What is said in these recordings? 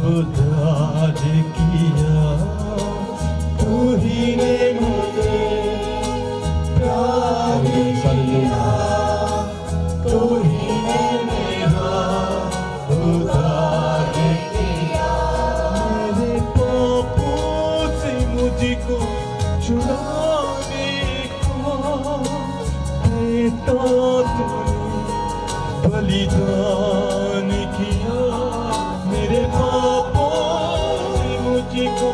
उद्धार किया, तू ही ने मुझे प्यार किया, तू ही ने मेरा उद्धार किया। मेरे पापों से मुझको छुड़ाने को बेटा तूने बलिदान किया। मेरे पापों से मुझको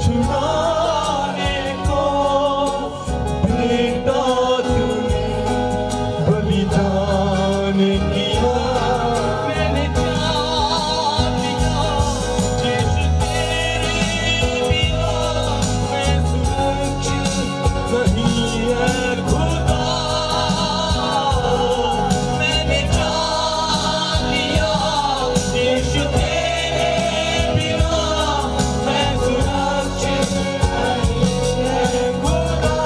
छुड़ाने को बेटा तूने बलिदान किया। मैंने जान लिया यीशु तेरे बिना मैं सुरक्षित नहीं है खुदा। मैंने जान लिया यीशु तेरे बिना मैं सुरक्षित नहीं है खुदा।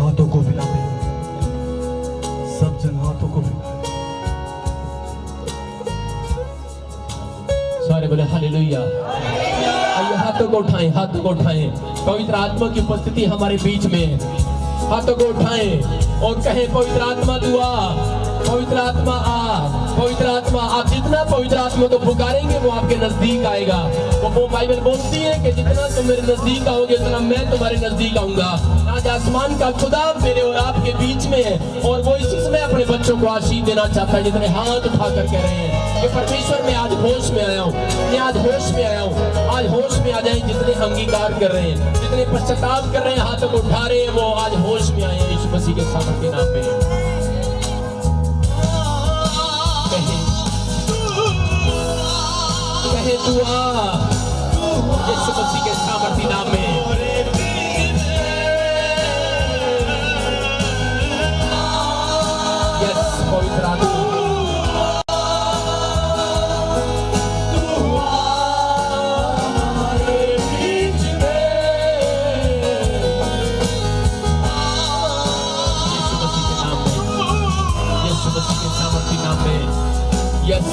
हाथों को मिलाते सब जन हाथों को मिलाते। सारे बोले हालेलुया। आइए हाथों को उठाएं, हाथों को उठाएं। पवित्र आत्मा की उपस्थिति हमारे बीच में है। हाथों को उठाएं और कहें पवित्र आत्मा तू आ, पवित्र आत्मा आ, पवित्र आत्मा। आप जितना पवित्र आत्मा को पुकारेंगे वो आपके नजदीक आएगा। वो बाइबल बोलती है कि जितना तुम मेरे नजदीक आओगे उतना मैं तुम्हारे नजदीक आऊंगा। आज आसमान का खुदा मेरे और आपके बीच में है और वो इसी समय अपने बच्चों को आशीष देना चाहता है जितने हाथ उठाकर कह रहे हैं कि परमेश्वर मैं आज होश में आया हूँ, मैं आज होश में आया हूँ। आज होश में आ जाए जितने अंगीकार कर रहे हैं, जितने पश्चाताप कर रहे हैं, हाथों को उठा रहे हैं, वो आज होश में आए हैं यीशु मसीह के सामर्थ्य के नाम में। कहे तू आ यीशु मसीह के सामर्थ्य नाम में। यस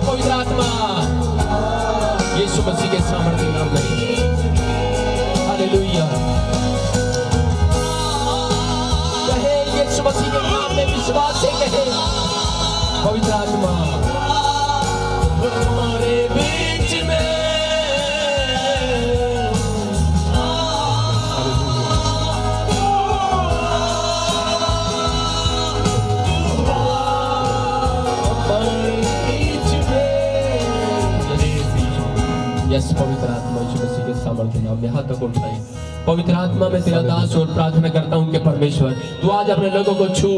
पवित्र आत्मा यीशु मसीह के सामर्थ्य नाम में। हालेलुया। कहे यीशु मसीह के नाम में विश्वास से कहे पवित्र आत्मा हमारे बीच में। यस पवित्र आत्मा यीशु मसीह के सामर्थ्य नाम में हाथों को उठाएं। पवित्र आत्मा में तेरा दास और प्रार्थना करता हूँ कि परमेश्वर तू आज अपने लोगों को छू,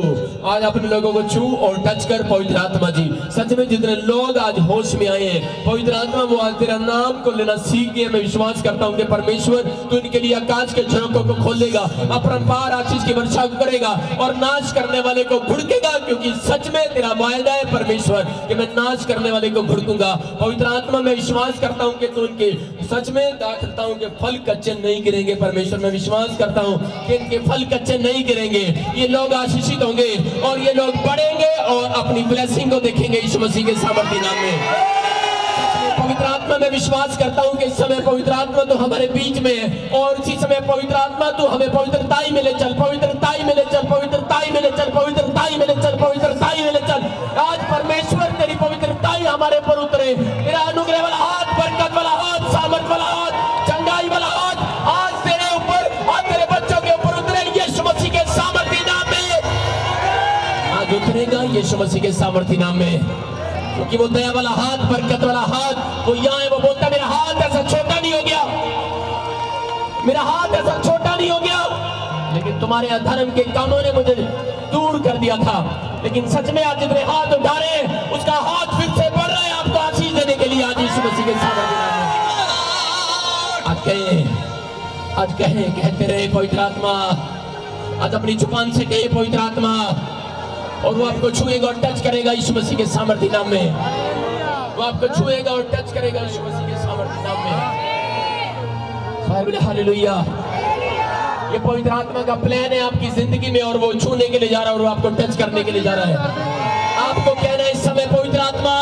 आज अपने लोगों को छू और टच कर पवित्र आत्मा जी। सच में जितने लोग आज होश में आए हैं पवित्र आत्मा वो आज तेरा नाम को लेना सीख गए। मैं विश्वास करता हूँ कि परमेश्वर तू इनके लिए आकाश के झरोखों को खोलेगा, अपरंपार आशीष की वर्षा करेगा और नाश करने वाले को भुड़केगा, क्योंकि सच में तेरा वायदा है परमेश्वर कि मैं नाश करने वाले को भुड़कूंगा। पवित्र आत्मा मैं विश्वास करता हूँ कि तू उनके सच में दाखिलताओं के फल कच्चे नहीं गिरेंगे। परमेश्वर मैं विश्वास करता हूँ कि इनके फल कच्चे नहीं गिरेंगे, ये लोग आशीषित होंगे और ये लोग बढ़ेंगे और अपनी ब्लेसिंग को देखेंगे यीशु मसीह के सामर्थी नाम में। पवित्र आत्मा में विश्वास करता हूँ कि इस समय पवित्र आत्मा तो हमारे बीच में है और इसी समय पवित्र आत्मा तो हमें पवित्रताई में ले चल, पवित्रताई में ले चल, पवित्रताई में ले चल, पवित्रताई में ले चल, पवित्रताई में ले चल। आज परमेश्वर तेरी पवित्रताई हमारे पर उतरे, तेरा अनुग्रह वाला हाथ, बरकत वाला हाथ, सामर्थ वाला हाथ, चंगाई वाला हाथ आज तेरे ऊपर, आज तेरे बच्चों के ऊपर उतरे यीशु मसीह के सामर्थी नाम में। आज उतरेगा यीशु मसीह के सामर्थी नाम में, क्योंकि वो दया वाला हाथ, बरकत वाला हाथ वो यहाँ है। वो बोलता है मेरा हाथ ऐसा छोटा नहीं हो गया, मेरा हाथ ऐसा छोटा नहीं हो गया, लेकिन तुम्हारे अधर्म के कामों ने मुझे दूर कर दिया था, लेकिन सच में आज जितने हाथ उठा रहे हैं उसका हाथ फिर से बढ़ रहा है आपको आशीष देने के लिए आज यीशु मसीह के सामर्थी नाम में। आज कहते रहे पवित्र आत्मा, आज अपनी जुबान से कहे पवित्र आत्मा, और वो आपको छुएगा और टच करेगा यीशु मसीह के सामर्थी नाम में। वो आपको छुएगा और टच करेगा यीशु मसीह के सामर्थी नाम में। हालेलुया। ये पवित्र आत्मा का प्लान है आपकी जिंदगी में और वो छूने के लिए जा रहा है और वो आपको टच करने के लिए जा रहा है। आपको कहना है इस समय पवित्र आत्मा,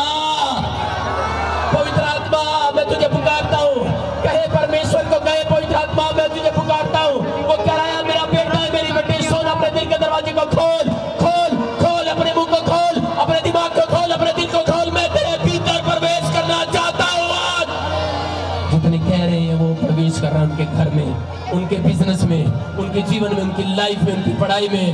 पवित्र आत्मा मैं तुझे पुकारता हूँ। कहे परमेश्वर को, कहे पवित्र आत्मा मैं तुझे पुकारता हूँ। वो कह रहा है मेरा बेटा है, मेरी बेटी सोना, अपने दिल के दरवाजे को खोल, खोल, खोल, अपने मुंह को खोल, अपने दिमाग को खोल, अपने दिल को खोल, मैं तेरे भीतर प्रवेश करना चाहता हूँ। आज जितने कह रहे हैं वो प्रवेश कर रहा है उनके घर में, उनके बिजनेस में, उनके जीवन में, उनकी लाइफ में, उनकी पढ़ाई में,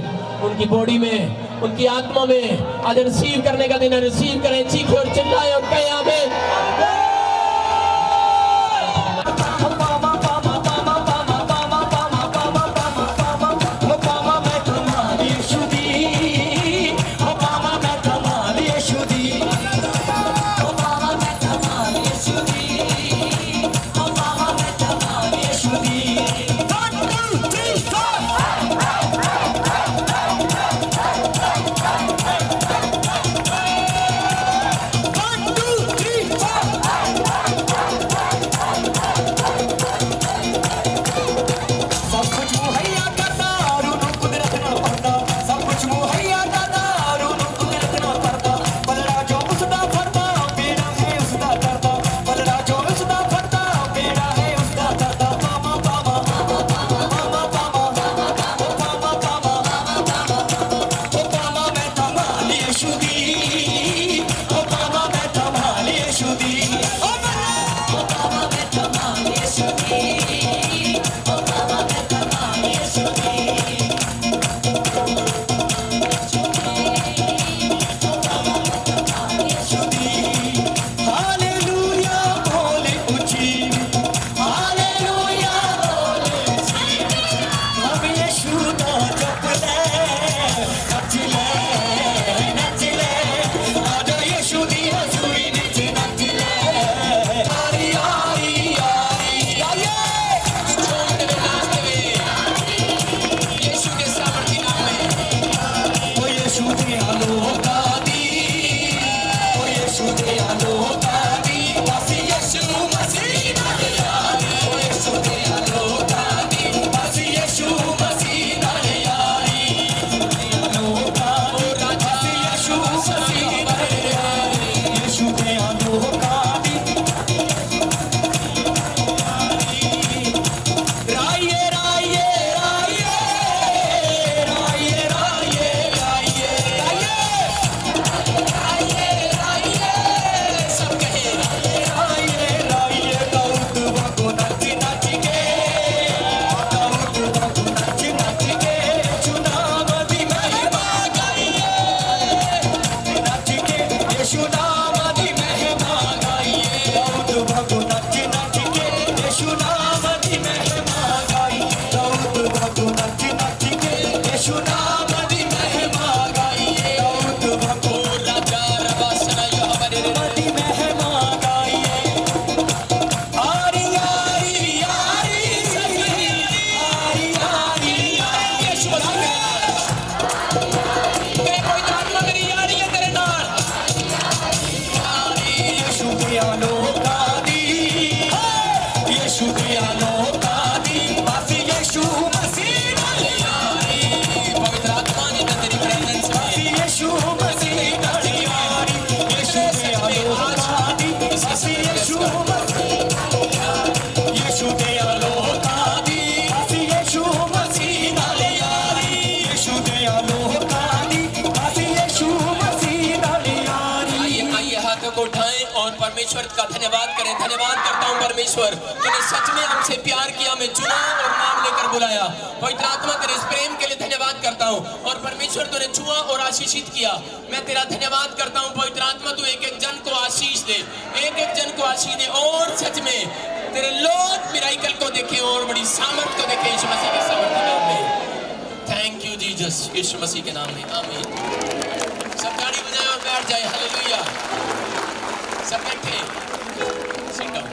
उनकी बॉडी में, उनकी आत्मा में। आज रिसीव करने का दिन है, रिसीव करें, चीखें और चिल्लाएं और कहें आमीन। शुक्रिया लोका दी, परमेश्वर का धन्यवाद करें। धन्यवाद करता हूँ परमेश्वर, तूने सच में हमसे प्यार किया, हमें चुना और नाम लेकर बुलाया। पवित्र आत्मा तेरे इस प्रेम के लिए धन्यवाद करता हूँ। और परमेश्वर तूने छुआ और आशीषित किया, मैं तेरा धन्यवाद करता हूँ। पवित्र आत्मा तू एक एक जन को आशीष दे, एक एक जन को आशीष दे, और सच में तेरे लोग मिराइकल को देखें और बड़ी सामर्थ को देखें यीशु मसीह के सामर्थ्य नाम में। थैंक यू जीसस, यीशु मसीह के नाम में आमीन। सब गाड़ी बजाएं और बैठ जाए। हालेलुया। सब बैठे, सिट डाउन,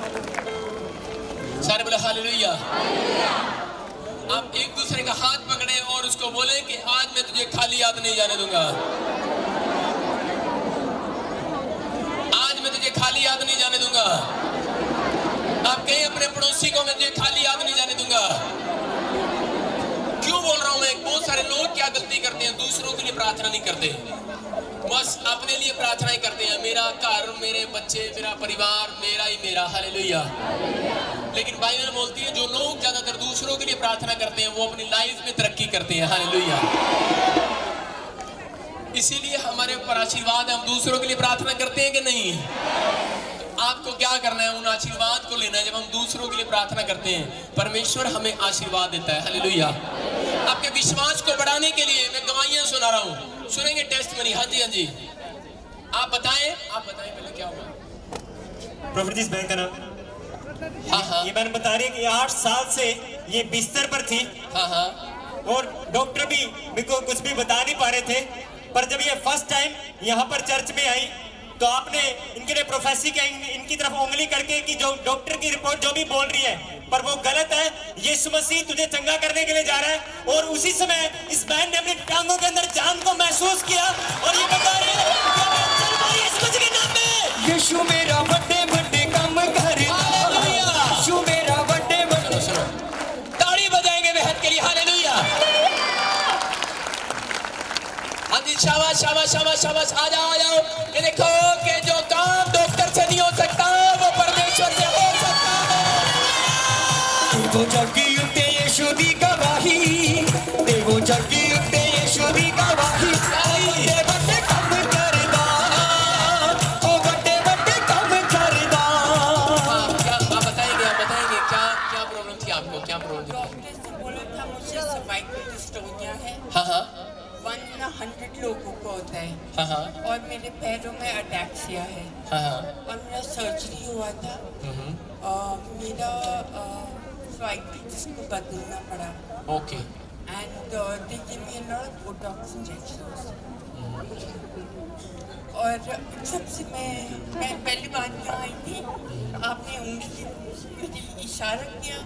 सारे बोले हालेलुया। आप एक दूसरे का हाथ पकड़े और उसको बोले कि आज मैं तुझे खाली हाथ नहीं जाने दूंगा, आज मैं तुझे खाली हाथ नहीं जाने दूंगा। आप कहें अपने पड़ोसी को, मैं तुझे खाली हाथ नहीं जाने दूंगा। क्यों बोल रहा हूं मैं? बहुत सारे लोग क्या गलती करते हैं, दूसरों के लिए प्रार्थना नहीं करते, बस अपने लिए प्रार्थनाएं करते हैं। मेरा घर, मेरे बच्चे, मेरा परिवार, मेरा ही मेरा। हालेलुया। लेकिन बाइबल बोलती है जो लोग ज्यादातर दूसरों के लिए प्रार्थना करते हैं वो अपनी लाइफ में तरक्की करते हैं। हालेलुया। इसीलिए हमारे ऊपर आशीर्वाद है, हम दूसरों के लिए प्रार्थना करते हैं कि नहीं? आपको क्या करना है? उन आशीर्वाद को लेना है। जब हम दूसरों के लिए प्रार्थना करते हैं परमेश्वर हमें आशीर्वाद देता है। हालेलुया। आपके विश्वास को बढ़ाने के लिए मैं गवाहियां सुना रहा हूँ, सुनेंगे टेस्टमनी। हाँ जी, हाँ जी, आप बताएं पहले क्या हुआ। प्रोफेटिस बहन का नाम, हाँ, ये बहन बता रही है कि 8 साल से ये बिस्तर पर थी। हाँ, और डॉक्टर भी मेरे को कुछ भी बता नहीं पा रहे थे, पर जब ये फर्स्ट टाइम यहाँ पर चर्च में आई तो आपने इनके लिए प्रोफेसी के इनकी तरफ उंगली करके कि जो डॉक्टर की रिपोर्ट जो भी बोल रही है पर वो गलत है, यीशु मसीह तुझे चंगा करने के लिए जा रहा है। और उसी समय इस बहन ने अपनी टांगों के अंदर जान को महसूस किया और ये बता रही है यीशु मसीह के नाम में, यीशु मेरा बड़े बड़े काम करता, यीशु मेरा बड़े बड़े। ताड़ी बजाएंगे बेहद के लिए। हालेलुया। हाँ जी, शाबाश शाबाश शाबाश शाबाश। आ जाओ आ जाओ। ये देखो कि जो काम डॉक्टर से नहीं हो सकता वो परमेश्वर से हो सकता है। देवो जगी उत्ते यीशु दी गवाही, देवो जगी उत्ते यीशु दी गवाही। बड़े बड़े काम करदा, ओ बड़े बड़े काम करदा। क्या आप बताएंगे क्या प्रॉब्लम थी आपको? क्या प्रॉब्लम थी? डॉक्टर से बोला था मुझे सर्वाइकल डिस्टोनिया है। हाँ 100 लोगों को होता है। हाँ और मेरे पैरों में अटैक्सिया है। हाँ। और मेरा सर्जरी हुआ था। मेरा सर्वाइकल को बदलना पड़ा। Okay. And they give me a lot Botox injections. और सबसे मैं पहली बार यहाँ आई थी, आपने उंगली मुझे इशारा किया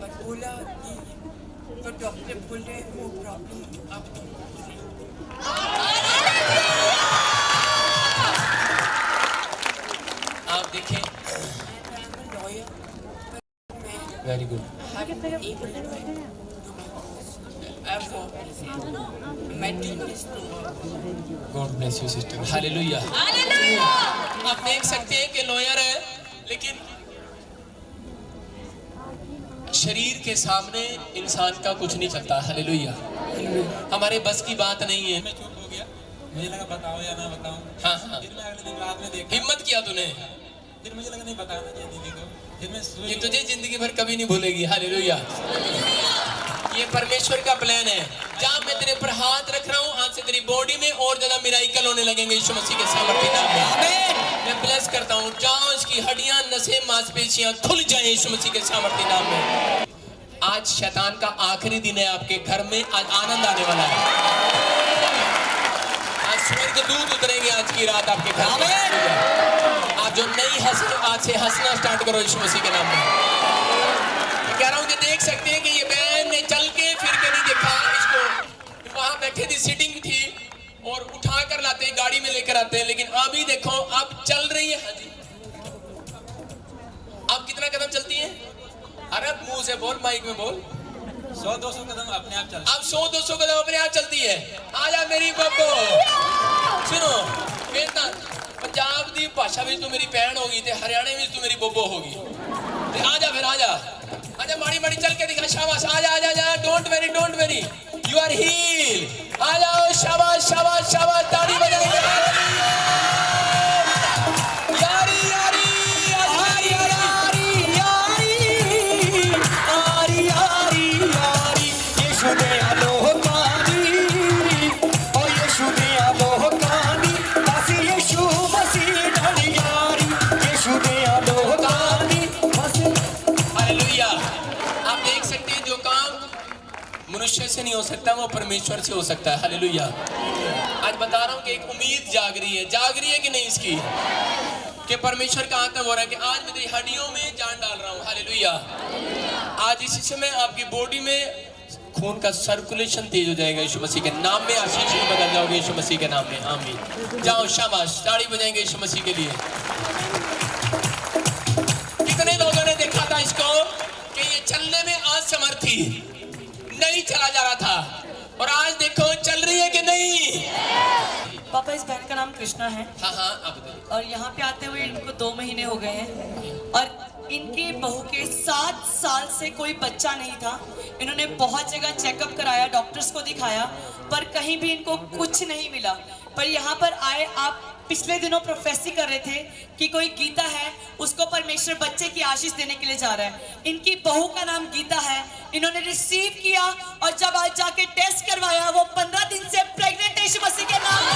और बोला कि तो डॉक्टर बोल रहे हैं वो प्रॉब्लम आपको। आप देखें, very good. God bless you sister. Hallelujah. आप देख सकते हैं कि लॉयर है लेकिन शरीर के सामने इंसान का कुछ नहीं चलता। हालेलुया। हमारे बस की बात नहीं है। मैं चुप हो गया, मुझे लगा बताओ या ना बताओ। हाँ। फिर मैं अगले दिन रात में देखा, हिम्मत किया तूने, फिर मुझे लगा नहीं बताना चाहिए दीदी को। फिर मैं ये तुझे जिंदगी भर कभी नहीं भूलेगी। हालेलुया। ये परमेश्वर का प्लान है। जहाँ मैं तेरे पर हाथ रख रहा हूँ, आज से तेरी बॉडी में और ज्यादा मिराइकल होने लगेंगे यीशु मसीह के सामर्थ्य नाम में। मैं ब्लेस करता हूँ, जहाँ उसकी हड्डियां, नसें, मांसपेशियां खुल जाएं यीशु मसीह के सामर्थ्य नाम में। आज शैतान का आखिरी दिन है आपके घर में, आज आनंद आने वाला है। आज स्वर्ग दूत उतरेंगे आज की रात आपके घर में। आप जो नहीं हंसे, आज से हंसना स्टार्ट करो यीशु मसीह के नाम में। मैं कह रहा हूँ कि देख सकते हैं कि ये बहन ने चल के फिर के नहीं देखा इसको, वहां बैठे थी, सीटिंग थी और उठा कर लाते हैं, गाड़ी में लेकर आते हैं, लेकिन अभी देखो अब चल रही है। हाँ जी, अब कितना कदम चलती है? अरे मुंह से बोल, माइक में बोल। 100-200 कदम अपने आप चल। अब 100-200 कदम अपने आप चलती है। आजा मेरी बब्बो। सुनो, पंजाब की भाषा भी तू मेरी भैन होगी, हरियाणे में तू मेरी बब्बो होगी। आजा फिर आजा माड़ी माड़ी चल के दिखा। शाबाश, आजा आजा आजा। Don't worry you are heal. आ जाओ, शाबाश शाबाश शाबाश। ताली बजाएंगे। यारी यारी नहीं हो सकता, वो परमेश्वर से हो सकता है। हालेलुया। आज बता रहा हूँ कि एक उम्मीद जाग रही है कि नहीं इसकी, कि परमेश्वर का आत्मा हो रहा है कि आज मैं तेरी हड्डियों में जान डाल रहा हूँ। हालेलुया। आज इसी समय आपकी बॉडी में खून का सर्कुलेशन तेज हो जाएगा यीशु मसीह के नाम में। आशीष में बदल जाओगे यीशु मसीह के नाम में। आमीन। जाओ, शाबाश, ताड़ी बजाएंगे यीशु मसीह के लिए। कितने लोगों ने देखा था इसको कि ये चलने में असमर्थ थी, नहीं चला जा रहा था, और आज देखो चल रही है कि नहीं। पापा, इस बहन का नाम कृष्णा है। हाँ हाँ, आप बताइए। और यहाँ पे आते हुए इनको 2 महीने हो गए हैं और इनकी बहू के 7 साल से कोई बच्चा नहीं था। इन्होंने बहुत जगह चेकअप कराया, डॉक्टर्स को दिखाया, पर कहीं भी इनको कुछ नहीं मिला। पर यहाँ पर आए, आप पिछले दिनों प्रोफेसी कर रहे थे कि कोई गीता है, उसको परमेश्वर बच्चे की आशीष देने के लिए जा रहा है। इनकी बहू का नाम गीता है, इन्होंने रिसीव किया और जब आज जाके टेस्ट करवाया, वो 15 दिन से प्रेग्नेंट है यीशु मसीह के नाम में।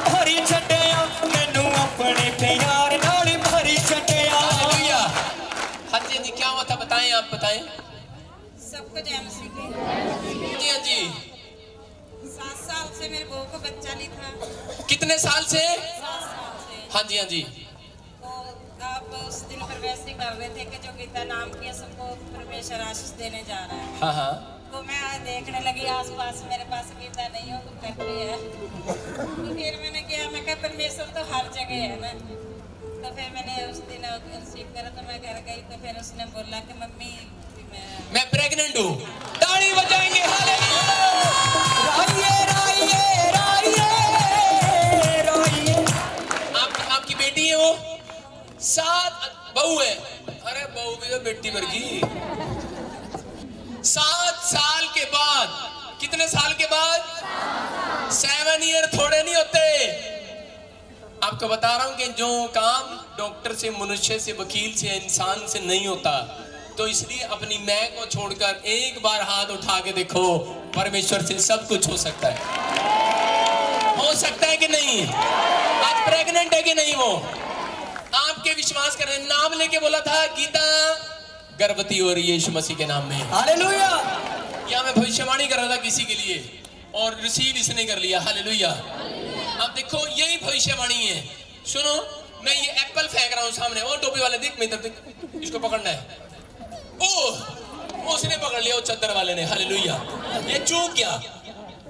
भरी छटिया मैनू अपने प्यार नाल भरी छटिया। हालेलुया। हाँ जी, हाँ जी, क्या हुआ था बताएं, आप बताएं। सबको जय मसीह की। जी हाँ जी। 7 साल से मेरे बहू को बच्चा नहीं था। कितने साल से? 7 साल से। हाँ जी, हाँ जी। तो आप उस दिन प्रवेश कर रहे थे कि जो गीता नाम की है, सबको परमेश्वर आशीष देने जा रहा है। हाँ हाँ। तो मैं देखने लगी आसपास, मेरे पास गीता नहीं हो, तो कर रही है। तो फिर मैंने किया, मैं कहा परमेश्वर तो हर जगह है ना। तो फिर मैंने उस दिन रिसीव करा, तो मैं घर गई, तो फिर उसने बोला कि मम्मी मैं प्रेग्नेंट हूँ। ताड़ी बजाएंगे। आपकी बेटी है वो? 7 बहू है? अरे बहू भी तो बेटी वर्गी। 7 साल के बाद, कितने साल के बाद? 7 ईयर थोड़े नहीं होते। आपको बता रहा हूं कि जो काम डॉक्टर से, मनुष्य से, वकील से, इंसान से नहीं होता, तो इसलिए अपनी मैं को छोड़कर एक बार हाथ उठा के देखो, परमेश्वर से सब कुछ हो सकता है। हो सकता है कि नहीं? आज प्रेग्नेंट है कि नहीं? वो आपके विश्वास करें, नाम लेके बोला था गीता गर्भवती हो रही है यीशु मसीह के नाम में। हालेलुया। या मैं भविष्यवाणी कर रहा था किसी के लिए और रिसीव इसने कर लिया। हालेलुया। अब देखो, यही भविष्यवाणी है। सुनो, मैं ये एप्पल फेंक रहा हूँ सामने, वो टोपी वाले देख, मैं देख, इसको पकड़ना है। ओ, उसने पकड़ लिया, वो चद्दर वाले ने। हालेलुया। ये चूक गया,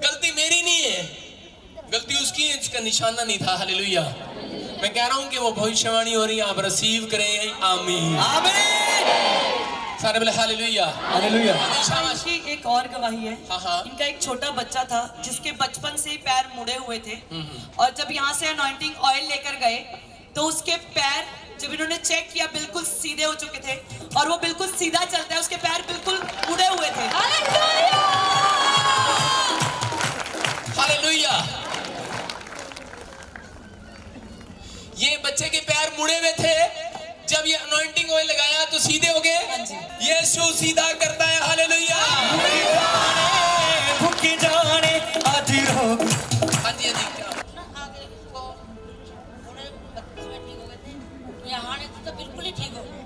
गलती मेरी नहीं है, गलती उसकी है, इसका निशाना नहीं था। हालेलुया। मैं कह रहा हूँ कि वो भविष्यवाणी हो रही है, आप रिसीव करें। आमीन। सारे बोले हालेलुया। हालेलुया। इनकी एक और गवाही है। हाँ, हाँ। इनका एक छोटा बच्चा था जिसके बचपन से ही पैर मुड़े हुए थे, और जब यहाँ से अनॉइंटिंग ऑयल लेकर गए तो उसके पैर, जब इन्होंने चेक किया, बिल्कुल सीधे हो चुके थे, और वो बिल्कुल सीधा चलता है, उसके पैर बिल्कुल मुड़े हुए थे। हालेलुया। ये बच्चे के पैर मुड़े हुए थे, जब ये अनॉइंटिंग ऑयल लगाया तो सीधे हो गए। यीशु सीधा करता है। हालेलुया। भूखे जाने आज रोग। हाँ जी, हाँ जी। आगे को थोड़े 32 में ठीक हो गए थे, यहाँ आने से तो बिल्कुल ही ठीक हो गए।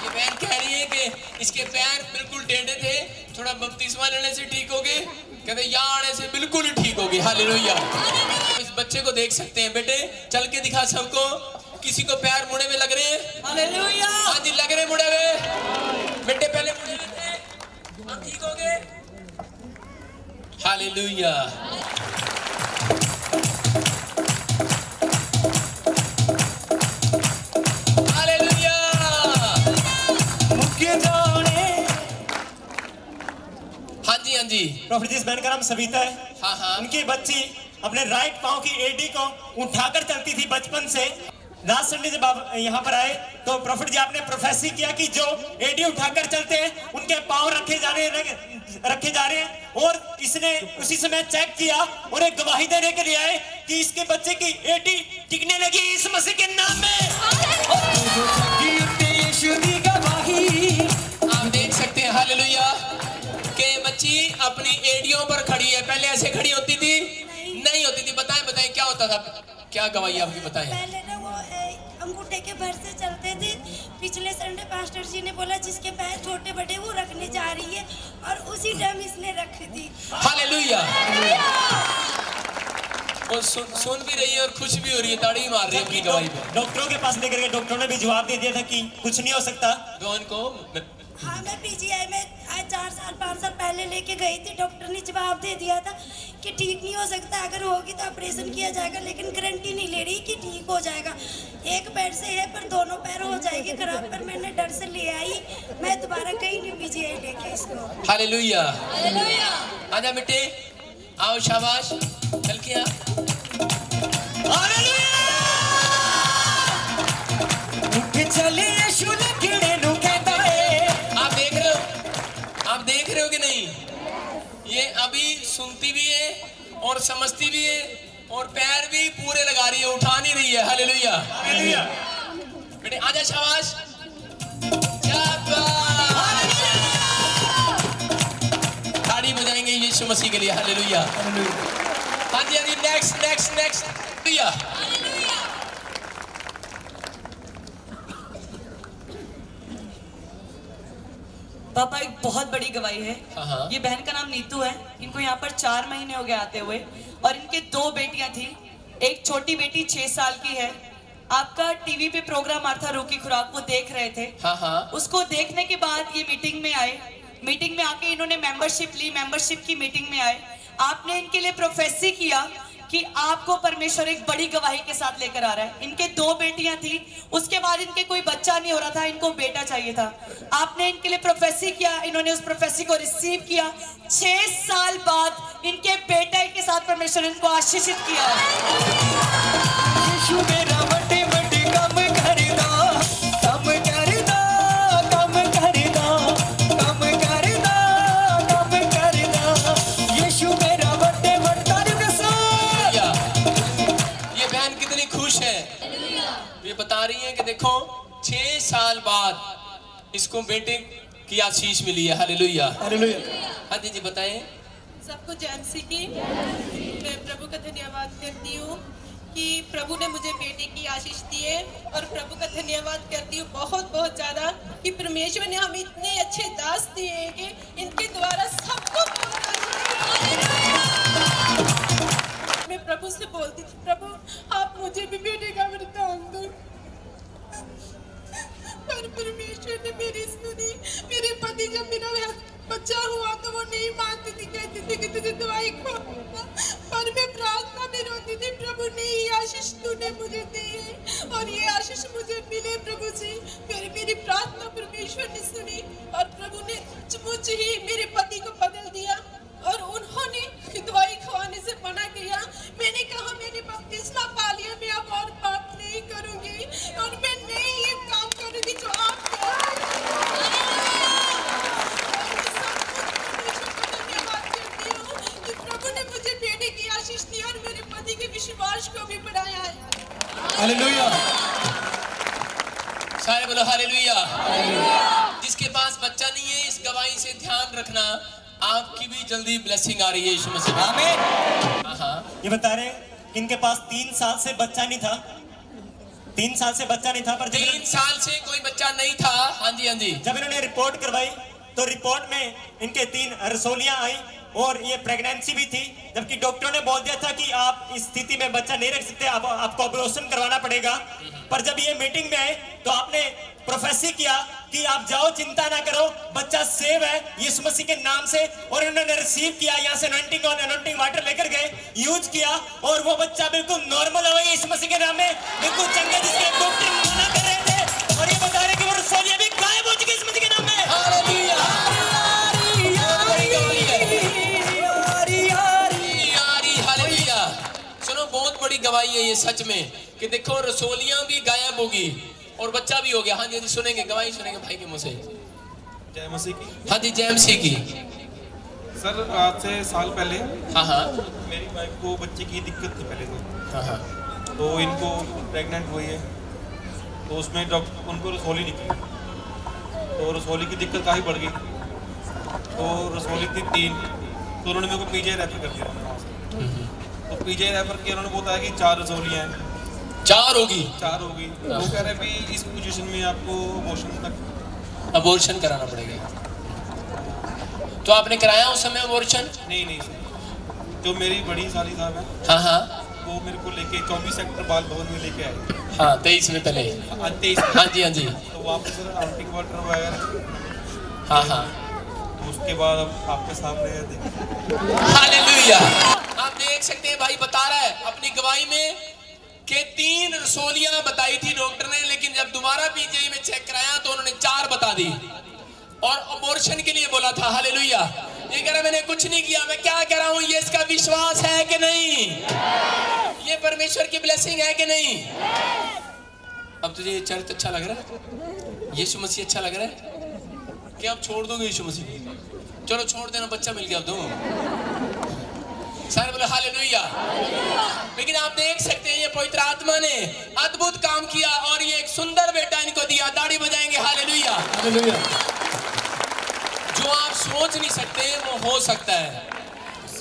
ये बहन कह रही है कि इसके पैर बिल्कुल टेढ़े थे, थोड़ा बपतिस्मा लेने से ठीक हो गए, कहते यहाँ आने से बिल्कुल ही ठीक हो गए। हालेलुया। इस बच्चे को देख सकते हैं, बेटे चल के दिखा सबको। किसी को पैर मुड़े में लग रहे हैं? हालेलुया। हाँ जी, लग रहे मुड़े हुए। बेटे पहले मुड़े हुए थे, अब ठीक हो गए। हालेलुया। हालेलुया। भूखे जाने। हाँ जी, हाँ जी। प्रॉफिट, जिस बहन का नाम सविता है, हाँ हाँ। उनकी बच्ची अपने राइट पांव की एडी को उठाकर चलती थी बचपन से। लास्ट संडे जब आप यहाँ पर आए तो प्रॉफिट जी आपने प्रोफेसी किया कि जो एडी उठाकर चलते हैं उनके पांव रखे जा रहे हैं, और इसने उसी समय चेक किया और एक गवाही देने के लिए आए कि इसके बच्चे की एडी टिकने लगी इस मसीह के नाम में। आप देख सकते हैं हालेलुया कि बच्ची अपनी एडियों पर खड़ी है। पहले ऐसे खड़ी होती थी? नहीं होती थी। बताएं बताएं क्या होता था, क्या गवाही आपकी बताएं। पहले ना वो अंगूठे के भर से चलते थे, पिछले संडे पास्टर जी ने बोला जिसके पैर छोटे बड़े वो रखने जा रही है और उसी टाइम इसने रख दी। हालेलुया। और सुन भी रही है और खुश भी हो रही है, ताड़ी भी मार रही है अपनी गवाही पे। डॉक्टरों के पास लेकर गए, डॉक्टरों ने भी जवाब दे दिया था कि कुछ नहीं हो सकता। कौन को? हाँ, मैं पीजीआई में 4 साल 5 साल पहले लेके गई थी। डॉक्टर ने जवाब दे दिया था कि ठीक नहीं हो सकता, अगर होगी तो ऑपरेशन किया जाएगा, लेकिन गारंटी नहीं ले रही कि ठीक हो जाएगा। एक पैर से है पर दोनों पैर हो जाएगी खराब, पर मैंने डर से ले आई। मैं दोबारा कहीं नहीं पीजीआई लेके इसको। हालेलुया। आजा बेटे, आओ, शाबाश, चल के आ। चले यीशु लकीड़े नु कहता है। आप देख रहे हो कि नहीं? ये अभी सुनती भी है और समझती भी है और पैर भी पूरे लगा रही है, उठा नहीं रही है। हालेलुया। हालेलुया। बेटे आजा, शाबाश, ताड़ी बजाएंगे यीशु मसीह के लिए। हालेलुया। हाँ जी, हाँ जी, नेक्स्ट नेक्स्ट नेक्स्ट। पापा एक बहुत बड़ी गवाही है। हाँ। ये बहन का नाम नीतू है। इनको यहाँ पर 4 महीने हो गए आते हुए और इनके 2 बेटियां थी। एक छोटी बेटी 6 साल की है। आपका टीवी पे प्रोग्राम आता था रूकी खुराक, वो देख रहे थे। हाँ। उसको देखने के बाद ये मीटिंग में आए। मीटिंग में आके इन्होंने मेंबरशिप ली। मेंबरशिप की मीटिंग में आए। आपने इनके लिए प्रोफेसी किया कि आपको परमेश्वर एक बड़ी गवाही के साथ लेकर आ रहा है। इनके 2 बेटियां थी, उसके बाद इनके कोई बच्चा नहीं हो रहा था, इनको बेटा चाहिए था। आपने इनके लिए प्रोफेसी किया, इन्होंने उस प्रोफेसी को रिसीव किया। 6 साल बाद इनके बेटे के साथ परमेश्वर ने इनको आशीषित किया। यीशु मेरा बड़े बड़े काम करदा, काम करदा, काम करदा, काम करदा, काम करदा। यीशु मेरा बड़े बड़े कितनी खुश है। ये बता रही है कि देखो 6 साल बाद इसको बेटे की आशीष मिली है। हालेलुया। हालेलुया। हाँ जी, बताएं। सबको जय मसीह की। मैं प्रभु का धन्यवाद करती हूँ कि प्रभु ने मुझे बेटे की आशीष दी है और प्रभु का धन्यवाद करती हूँ बहुत बहुत ज़्यादा कि परमेश्वर ने हमें इतने अच्छे दास दिए हैं कि इनके द्वारा सबको। मैं प्रभु से बोलती थी, प्रभु आप मुझे भी बेटे का वरदान दो, पर परमेश्वर ने मेरी सुनी। मेरे पति जब मेरा बच्चा हुआ तो वो नहीं मानती थी, कहती थी कि तुझे दवाई खाऊंगा, पर मैं प्रार्थना में रोती थी, प्रभु ने ये आशीष तूने मुझे दी है और ये आशीष मुझे मिले प्रभु जी। मेरी प्रार्थना परमेश्वर ने सुनी और प्रभु ने मुझे ही मेरे पति को बदल दिया और उन्होंने दवाई खवाने से मना किया। मैंने कहा मैंने बपतिस्मा पा लिया, मैं अब और पाप नहीं करूंगी और मैं नहीं ये काम करूंगी जो आप धन्यवाद करती हूँ कि प्रभु ने मुझे बेटे की आशीष दी और मेरे पति के विश्वास को भी बढ़ाया है। हालेलुया। सारे बोलो हालेलुया। जिसके पास बच्चा नहीं है, इस गवाही से ध्यान रखना, आपकी भी जल्दी ब्लेसिंग आ रही है यीशु मसीह। आमीन। हाँ। ये बता रहे हैं कि इनके पास 3 साल से बच्चा नहीं था। 3 साल से बच्चा नहीं था, पर 3 साल से कोई बच्चा नहीं था। हाँ जी, हाँ जी। जब इन्होंने रिपोर्ट करवाई तो रिपोर्ट में इनके 3 रसोलियां आई और ये प्रेगनेंसी भी थी, जबकि डॉक्टरों ने बोल दिया था कि आप इस स्थिति में बच्चा नहीं रख सकते, आपको ऑपरेशन करवाना पड़ेगा। पर जब ये मीटिंग में आए तो आपने प्रोफेसी किया कि आप जाओ, चिंता ना करो, बच्चा सेव है यीशु मसीह के नाम से। और उन्होंने रिसीव किया, यहाँ से अनॉइंटिंग और अनॉइंटिंग वाटर लेकर गए, यूज किया और वो बच्चा बिल्कुल नॉर्मल हो गया यीशु मसीह के नाम में, बिल्कुल चंगा, जिसके डॉक्टर मना कर रहे थे। और ये बता रहे कि वो रसोलिया भी गायब हो चुकी है यीशु मसीह के नाम में। हालेलुया। हालेलुया। सुनो, बहुत बड़ी गवाही है ये सच में कि देखो रसोलियां भी गायब होगी और बच्चा भी हो गया। हाँ जी, सुनेंगे गवाही, सुनेंगे भाई के मुंह से। जय मसीह की। हाँ जी, जय मसीह की। सर आज से साल पहले हाँ मेरी वाइफ को बच्चे की दिक्कत थी पहले तो। हाँ। तो इनको प्रेग्नेंट हुई है तो उसमें डॉक्टर उनको रसौली निकली, तो रसौली की दिक्कत काफ़ी बढ़ गई। तो रसौली थी 3, तो उन्होंने मेरे को पीजीआई रेफर कर दिया वहाँ से। तो पीजीआई रेफर किया, उन्होंने बताया कि 4 रसौलियाँ हैं। 4 होगी। 4 होगी। वो कह रहे भी इस पोजीशन में आपको अबॉर्शन कराना पड़ेगा। तो आपने कराया उस समय अबॉर्शन? नहीं सर, जो मेरी बड़ी साली साहब है, हाँ हाँ, वो मेरे को लेके 24 सेक्टर बाल भवन में लेके आए। हाँ 23 में पहले। 23। हाँ जी हाँ जी। तो वहाँ पे सर आउटिंग वाटर वगैरह। हाँ हाँ। तो उसके बाद अब आपके सामने है, देखिए। हालेलुया। आप देख सकते हैं भाई बता रहा है अपनी गवाही में कि 3 रसोलियां बताई थी डॉक्टर ने, लेकिन जब दोबारा पीजीआई में चेक कराया तो उन्होंने 4 बता दी और अबॉर्शन के लिए बोला था। हालेलुया। ये कह रहा मैंने कुछ नहीं किया, मैं क्या कह रहा हूं, ये इसका विश्वास है कि नहीं? ये परमेश्वर की ब्लेसिंग है कि नहीं? अब तुझे ये चर्च अच्छा लग रहा है? यीशु मसीह अच्छा लग रहा है कि आप छोड़ दोगे यीशु मसीह को? चलो छोड़ देना, बच्चा मिल गया अब दो। सारे बोले हालेलुया। लेकिन आप देख सकते हैं ये पवित्र आत्मा ने अद्भुत काम किया और ये एक सुंदर बेटा इनको दिया। दाढ़ी बजाएंगे हालेलुया। हालेलुया। जो आप सोच नहीं सकते वो हो सकता है।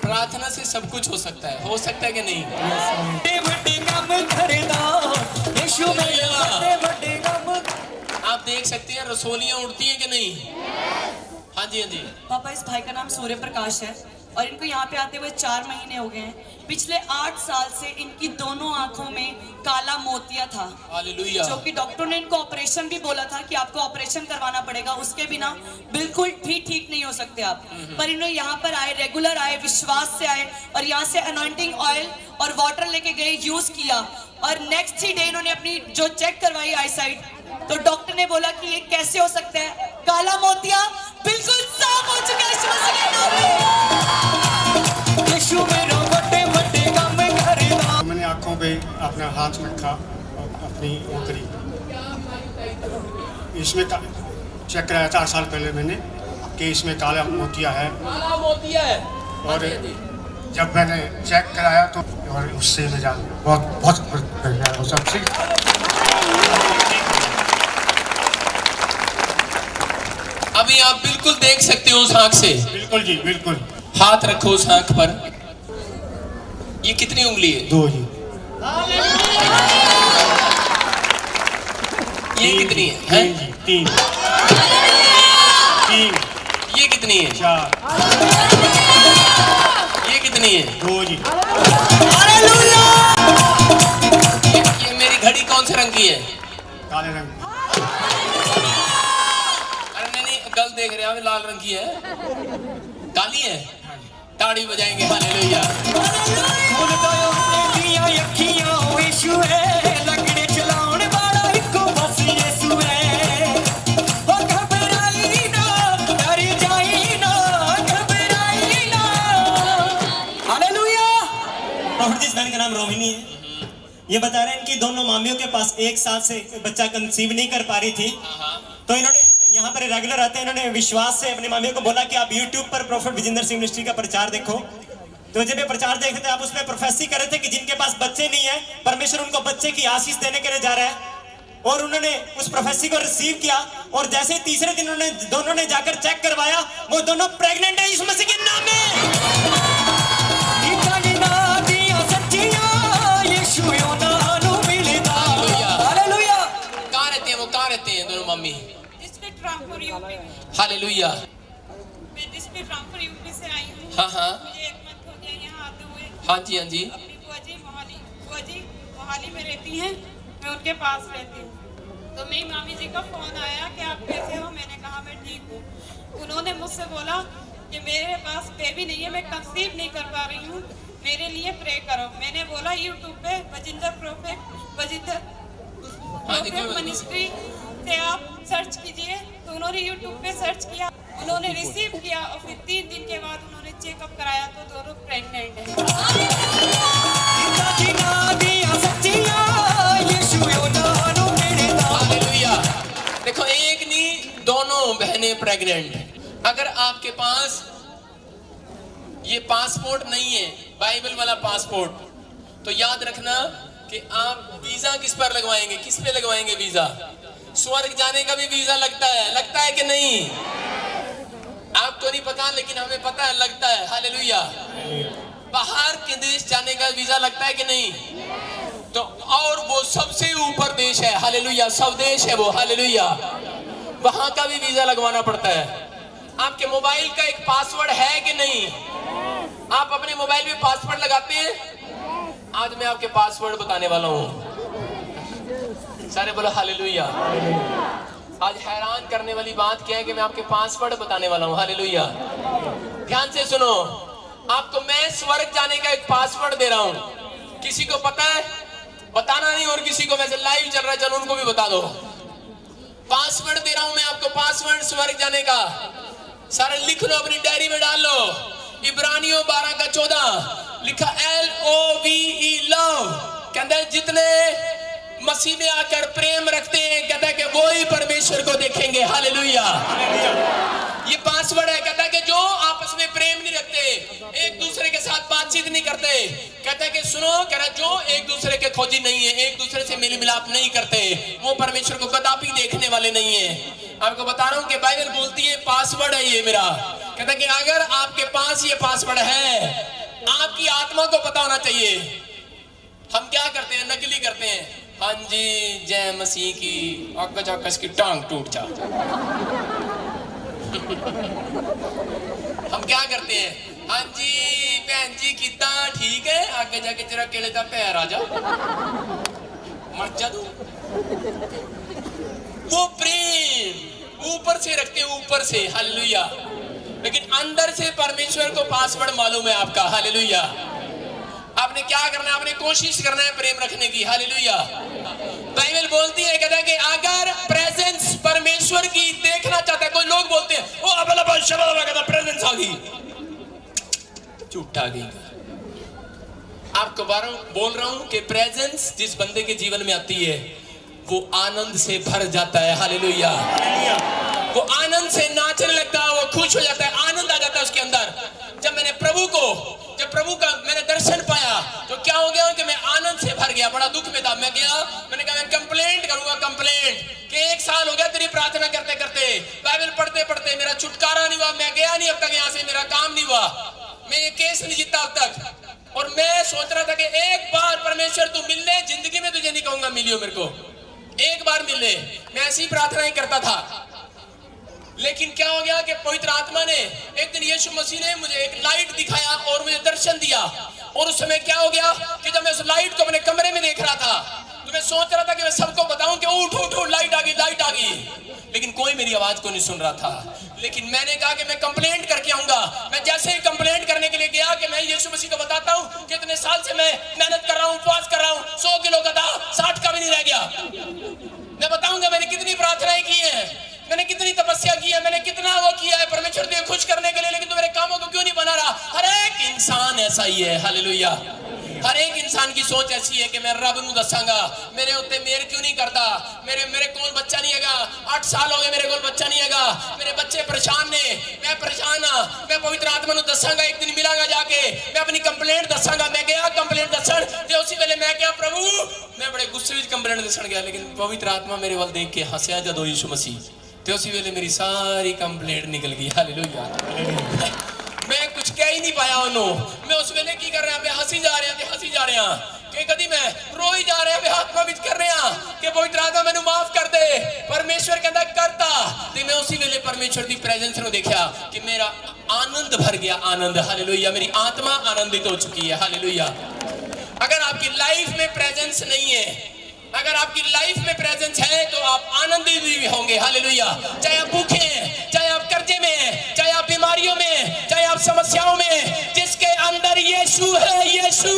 प्रार्थना से सब कुछ हो सकता है। हो सकता है कि नहीं? आप देख सकते हैं रसोलियां उड़ती हैं कि नहीं? हाँ जी हाँ जी। पापा इस भाई का नाम सूर्य प्रकाश है और इनको यहाँ पे आते हुए 4 महीने हो गए हैं। पिछले 8 साल से इनकी दोनों आंखों में काला मोतिया था। हालेलुया। जो कि डॉक्टर ने इनको ऑपरेशन भी बोला था कि आपको ऑपरेशन करवाना पड़ेगा, उसके बिना बिल्कुल भी ठीक नहीं हो सकते आप। पर इन्होंने यहाँ पर आए, रेगुलर आए, विश्वास से आए और यहाँ से अनॉइंटिंग ऑयल और वाटर लेके गए, यूज किया और नेक्स्ट ही डे इन्होंने अपनी जो चेक करवाई आई साइड, तो डॉक्टर ने बोला कि ये कैसे हो सकता है, काला मोतिया बिल्कुल साफ हो चुका है। मैंने आंखों पे अपना हाथ रखा और अपनी वो करी, इसमें चेक कराया 4 साल पहले मैंने कि इसमें काला मोतिया है। काला मोतिया है। और जब मैंने चेक कराया तो और उससे मेरा बहुत फर्क पड़ गया। वो सबसे अभी आप बिल्कुल देख सकते हो उस आंख से। बिल्कुल जी, बिल्कुल। हाथ रखो उस आंख पर। ये कितनी उंगली है? 2 जी। ये कितनी है? 3। ये कितनी है? 4। ये कितनी है? 2 जी। ये मेरी घड़ी कौन से रंग की है? काले रंग। अरे नहीं, गल देख रहे हैं, लाल रंग की है। काली है। ताड़ी बजाएंगे हालेलुया। प्रॉफिट जिस बहन का नाम रोहिणी है, ये बता रहे हैं इनकी दोनों मामियों के पास 1 साल से बच्चा कंसीव नहीं कर पा रही थी। तो इन्होंने यहाँ पर रेगुलर आते हैं, इन्होंने विश्वास से अपनी मामियों को बोला कि आप YouTube पर प्रॉफिट विजेंद्र सिंह मिनिस्ट्री का प्रचार देखो। तो जब ये प्रचार देखते थे, आप उसमें प्रोफेसी कर रहे थे कि जिनके पास बच्चे नहीं है, परमेश्वर उनको बच्चे की आशीष देने के लिए जा रहा है। और उन्होंने उस प्रोफेसी को रिसीव किया और जैसे ही तीसरे दिन उन्होंने दोनों ने जाकर चेक करवाया, वो दोनों प्रेग्नेंट है यीशु मसीह के नाम में। कहाँ रहते हैं वो? कहाँ रहते हैं दोनों मम्मी? डिस्ट्रिक्ट रामपुर यूपी में। हालेलुया। मैं डिस्ट्रिक्ट रामपुर यूपी से आई हूँ। हाँ हाँ। मुझे 1 मंथ हो गया यहाँ आते हुए। हाँ जी हाँ जी। अपनी बुआ जी मोहाली में रहती हैं, मैं उनके पास रहती हूँ। तो मेरी मामी जी का फोन आया कि आप कैसे हो? मैंने कहा मैं ठीक हूँ। उन्होंने मुझसे बोला कि मेरे पास बेबी नहीं है, मैं कंसीव नहीं कर पा रही हूँ, मेरे लिए प्रे करो। मैंने बोला यूट्यूब पे वजिंदर प्रोफेट मिनिस्ट्री से आप सर्च कीजिए। तो उन्होंने यूट्यूब पे सर्च किया, उन्होंने रिसीव किया और फिर 3 दिन के बाद उन्होंने चेकअप कराया तो दोनों प्रेग्नेंट हैं। देखो, एक नहीं, दोनों बहनें प्रेग्नेंट। अगर आपके पास ये पासपोर्ट नहीं है, बाइबल वाला पासपोर्ट, तो याद रखना कि आप वीजा किस पर लगवाएंगे? किस पे लगवाएंगे वीजा? स्वर्ग जाने का भी वीजा लगता है कि नहीं? आपको नहीं पता, लेकिन हमें पता है, लगता है। हालेलुया। बाहर के देश जाने का वीजा लगता है कि नहीं? तो और वो सबसे ऊपर देश है, हालेलुया, स्वदेश है वो, हालेलुया, वहां का भी वीजा लगवाना पड़ता है। आपके मोबाइल का एक पासवर्ड है कि नहीं? आप अपने मोबाइल में पासवर्ड लगाते हैं? आज मैं आपके पासवर्ड बताने वाला हूं। सारे बोलो हालेलुया। आज हैरान करने वाली बात क्या है कि मैं आपके पासवर्ड बताने वाला हूं, हालेलुया। ध्यान से सुनो, आपको मैं स्वर्ग जाने का एक पासवर्ड दे रहा हूं। किसी को पता है? बताना नहीं, और किसी को, वैसे लाइव चल रहा है, चलो उनको भी बता दो। पासवर्ड दे रहा हूं मैं आपको, पासवर्ड स्वर्ग जाने का। सारे लिख लो, अपनी डायरी में डाल लो। इब्रानियों 12:14 लिखा, LOVE लव, कहते हैं जितने मसीह में आकर प्रेम रखते हैं, कहता है कि वो ही परमेश्वर को देखेंगे, हालेलुया। ये पासवर्ड है। कहता है कि जो आपस में प्रेम नहीं रखते, एक दूसरे के साथ बातचीत नहीं करते, कहता है कि सुनो, कह रहा जो एक दूसरे के खोजी नहीं है, एक दूसरे से मेल मिलाप नहीं करते, वो परमेश्वर को कदापि देखने वाले नहीं है। आपको बता रहा हूं कि बाइबल बोलती है पासवर्ड है ये मेरा। कहता है कि अगर आपके पास ये पासवर्ड है, आपकी आत्मा को पता होना चाहिए। हम क्या करते हैं? नकली करते हैं। हाँ जी, जय मसीह की, आका जाकर इसकी टांग टूट जा। हम क्या करते हैं? हाँ जी बहन जी कितना ठीक है, आगे जाके तेरा केले का पैर आ जा, मर जा तू। वो प्रेम ऊपर से रखते हैं, ऊपर से, हालेलुया, लेकिन अंदर से परमेश्वर को पासवर्ड मालूम है आपका, हालेलुया। आपने क्या करना है? आपने कोशिश करना है प्रेम रखने की, हालेलुया। बाइबल बोलती है, कहता है कि अगर प्रेजेंस परमेश्वर की देखना चाहता है, कोई लोग बोलते हैं ओ अबला शबला, कहता प्रेजेंस आ गई, झूठा गई। आपको बोल रहा हूं कि प्रेजेंस जिस बंदे के जीवन में आती है, वो आनंद से भर जाता है, हालेलुया। वो आनंद से नाचने लगता है, वो खुश हो जाता है, आनंद आ जाता है उसके अंदर। जब प्रभु का मैंने दर्शन पाया तो क्या हो गया कि मैं आनंद से भर गया। बड़ा दुख में था, मैं गया, मैंने कहा मैं कंप्लेंट करूंगा, कंप्लेंट कि 1 साल हो गया तेरी प्रार्थना करते करते, बाइबल पढ़ते पढ़ते मेरा छुटकारा नहीं हुआ, मैं गया नहीं अब तक यहाँ से, मेरा काम नहीं हुआ, मैं ये केस नहीं जीता अब तक। और मैं सोच रहा था कि एक बार परमेश्वर तू मिल ले, जिंदगी में तुझे नहीं कहूंगा मिलियो मेरे को, एक बार मिल ले, मैं ऐसी प्रार्थनाएं करता था। लेकिन क्या हो गया कि पवित्र आत्मा ने एक दिन यीशु मसीह ने मुझे एक लाइट दिखाया और मुझे दर्शन दिया। और उस समय क्या हो गया कि जब मैं उस लाइट को अपने कमरे में देख रहा था तो मैं सोच रहा था कि मैं सबको बताऊं कि उठ उठ उठ, लाइट आ गई, लाइट आ गई, लेकिन कोई मेरी आवाज को नहीं सुन रहा था। लेकिन मैंने कहा कि मैं कंप्लेंट करके आऊंगा। मैं जैसे ही कंप्लेंट करने के लिए गया कि मैं यीशु मसीह को बताता हूं कि इतने साल से मैं मेहनत कर रहा हूं, उपवास कर रहा हूं, 100 किलो का था, 60 का भी नहीं रह गया। मैं बताऊंगा मैंने कितनी प्रार्थनाएं की हैं, मैंने कितनी तपस्या की है, मैंने कितना वो किया है परमेश्वर को खुश करने के लिए, लेकिन तू मेरे कामों को क्यों नहीं बना रहा। हर एक इंसान ऐसा ही है, हालेलुया। हर एक इंसान की सोच ऐसी है कि मैं रब नूं दसांगा, मेरे उत्ते मेहर क्यों नहीं करता, मेरे कोल बच्चा नहीं हैगा, 8 साल हो गए मेरे कोल बच्चा नहीं हैगा, मेरे बच्चे परेशान ने, मैं परेशान हाँ, मैं पवित्र आत्मा नूं दसांगा, एक दिन मिलांगा जाके, मैं अपनी कंप्लेंट दसांगा। मैं गया कंप्लेंट दसन ते उसी वेले मैं क्या प्रभु, मैं बड़े गुस्से विच कंप्लेंट दसन गया, लेकिन पवित्र आत्मा मेरे वाल देख के हंसया जदों यीशु मसीह, ते उसी वेले मेरी सारी कंप्लेंट निकल गई, हालेलुया। मैं कुछ कह ही नहीं पाया उन्होंने। मैं उस वेले की कर रहा, मैं हंसी जा रहा कि कभी मैं रोई जा रहा, मैं आत्मा विच कर रहा कि पवित्र आत्मा मैनू माफ कर दे। परमेश्वर कहता करता, ते मैं उसी वेले परमेश्वर की प्रेजेंस नूं देखा कि मेरा आनंद भर गया, आनंद, हालेलुया। मेरी आत्मा आनंदित हो चुकी है, हालेलुया। अगर आपकी लाइफ में प्रेजेंस नहीं है, अगर आपकी लाइफ में प्रेजेंस है तो आप आनंदित भी होंगे, हालेलुया। चाहे आप भूखे हैं, चाहे आप कर्जे में हैं, चाहे आप बीमारियों में, चाहे आप समस्याओं में, जिसके अंदर यीशु है, यीशु,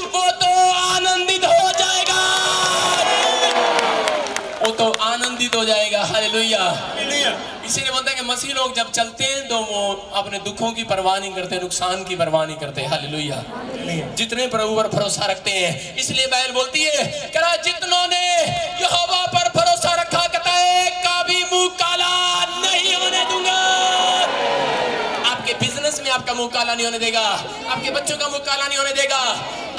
वो तो आनंदित हो जाएगा, वो तो आनंदित हो जाएगा, हालेलुया। इसीलिए बोलते हैं कि मसीह लोग जब चलते हैं तो वो अपने दुखों की परवाह नहीं करते, नुकसान की परवाह नहीं करते, हालेलुया। जितने प्रभु पर भरोसा रखते हैं, इसलिए बाइबल बोलती है करा जितनों ने यहोवा पर भरोसा रखा, कहता है का भी मुंह काला नहीं होने दूंगा। आपके बिजनेस में आपका मुंह काला नहीं होने देगा, आपके बच्चों का मुंह काला नहीं होने देगा,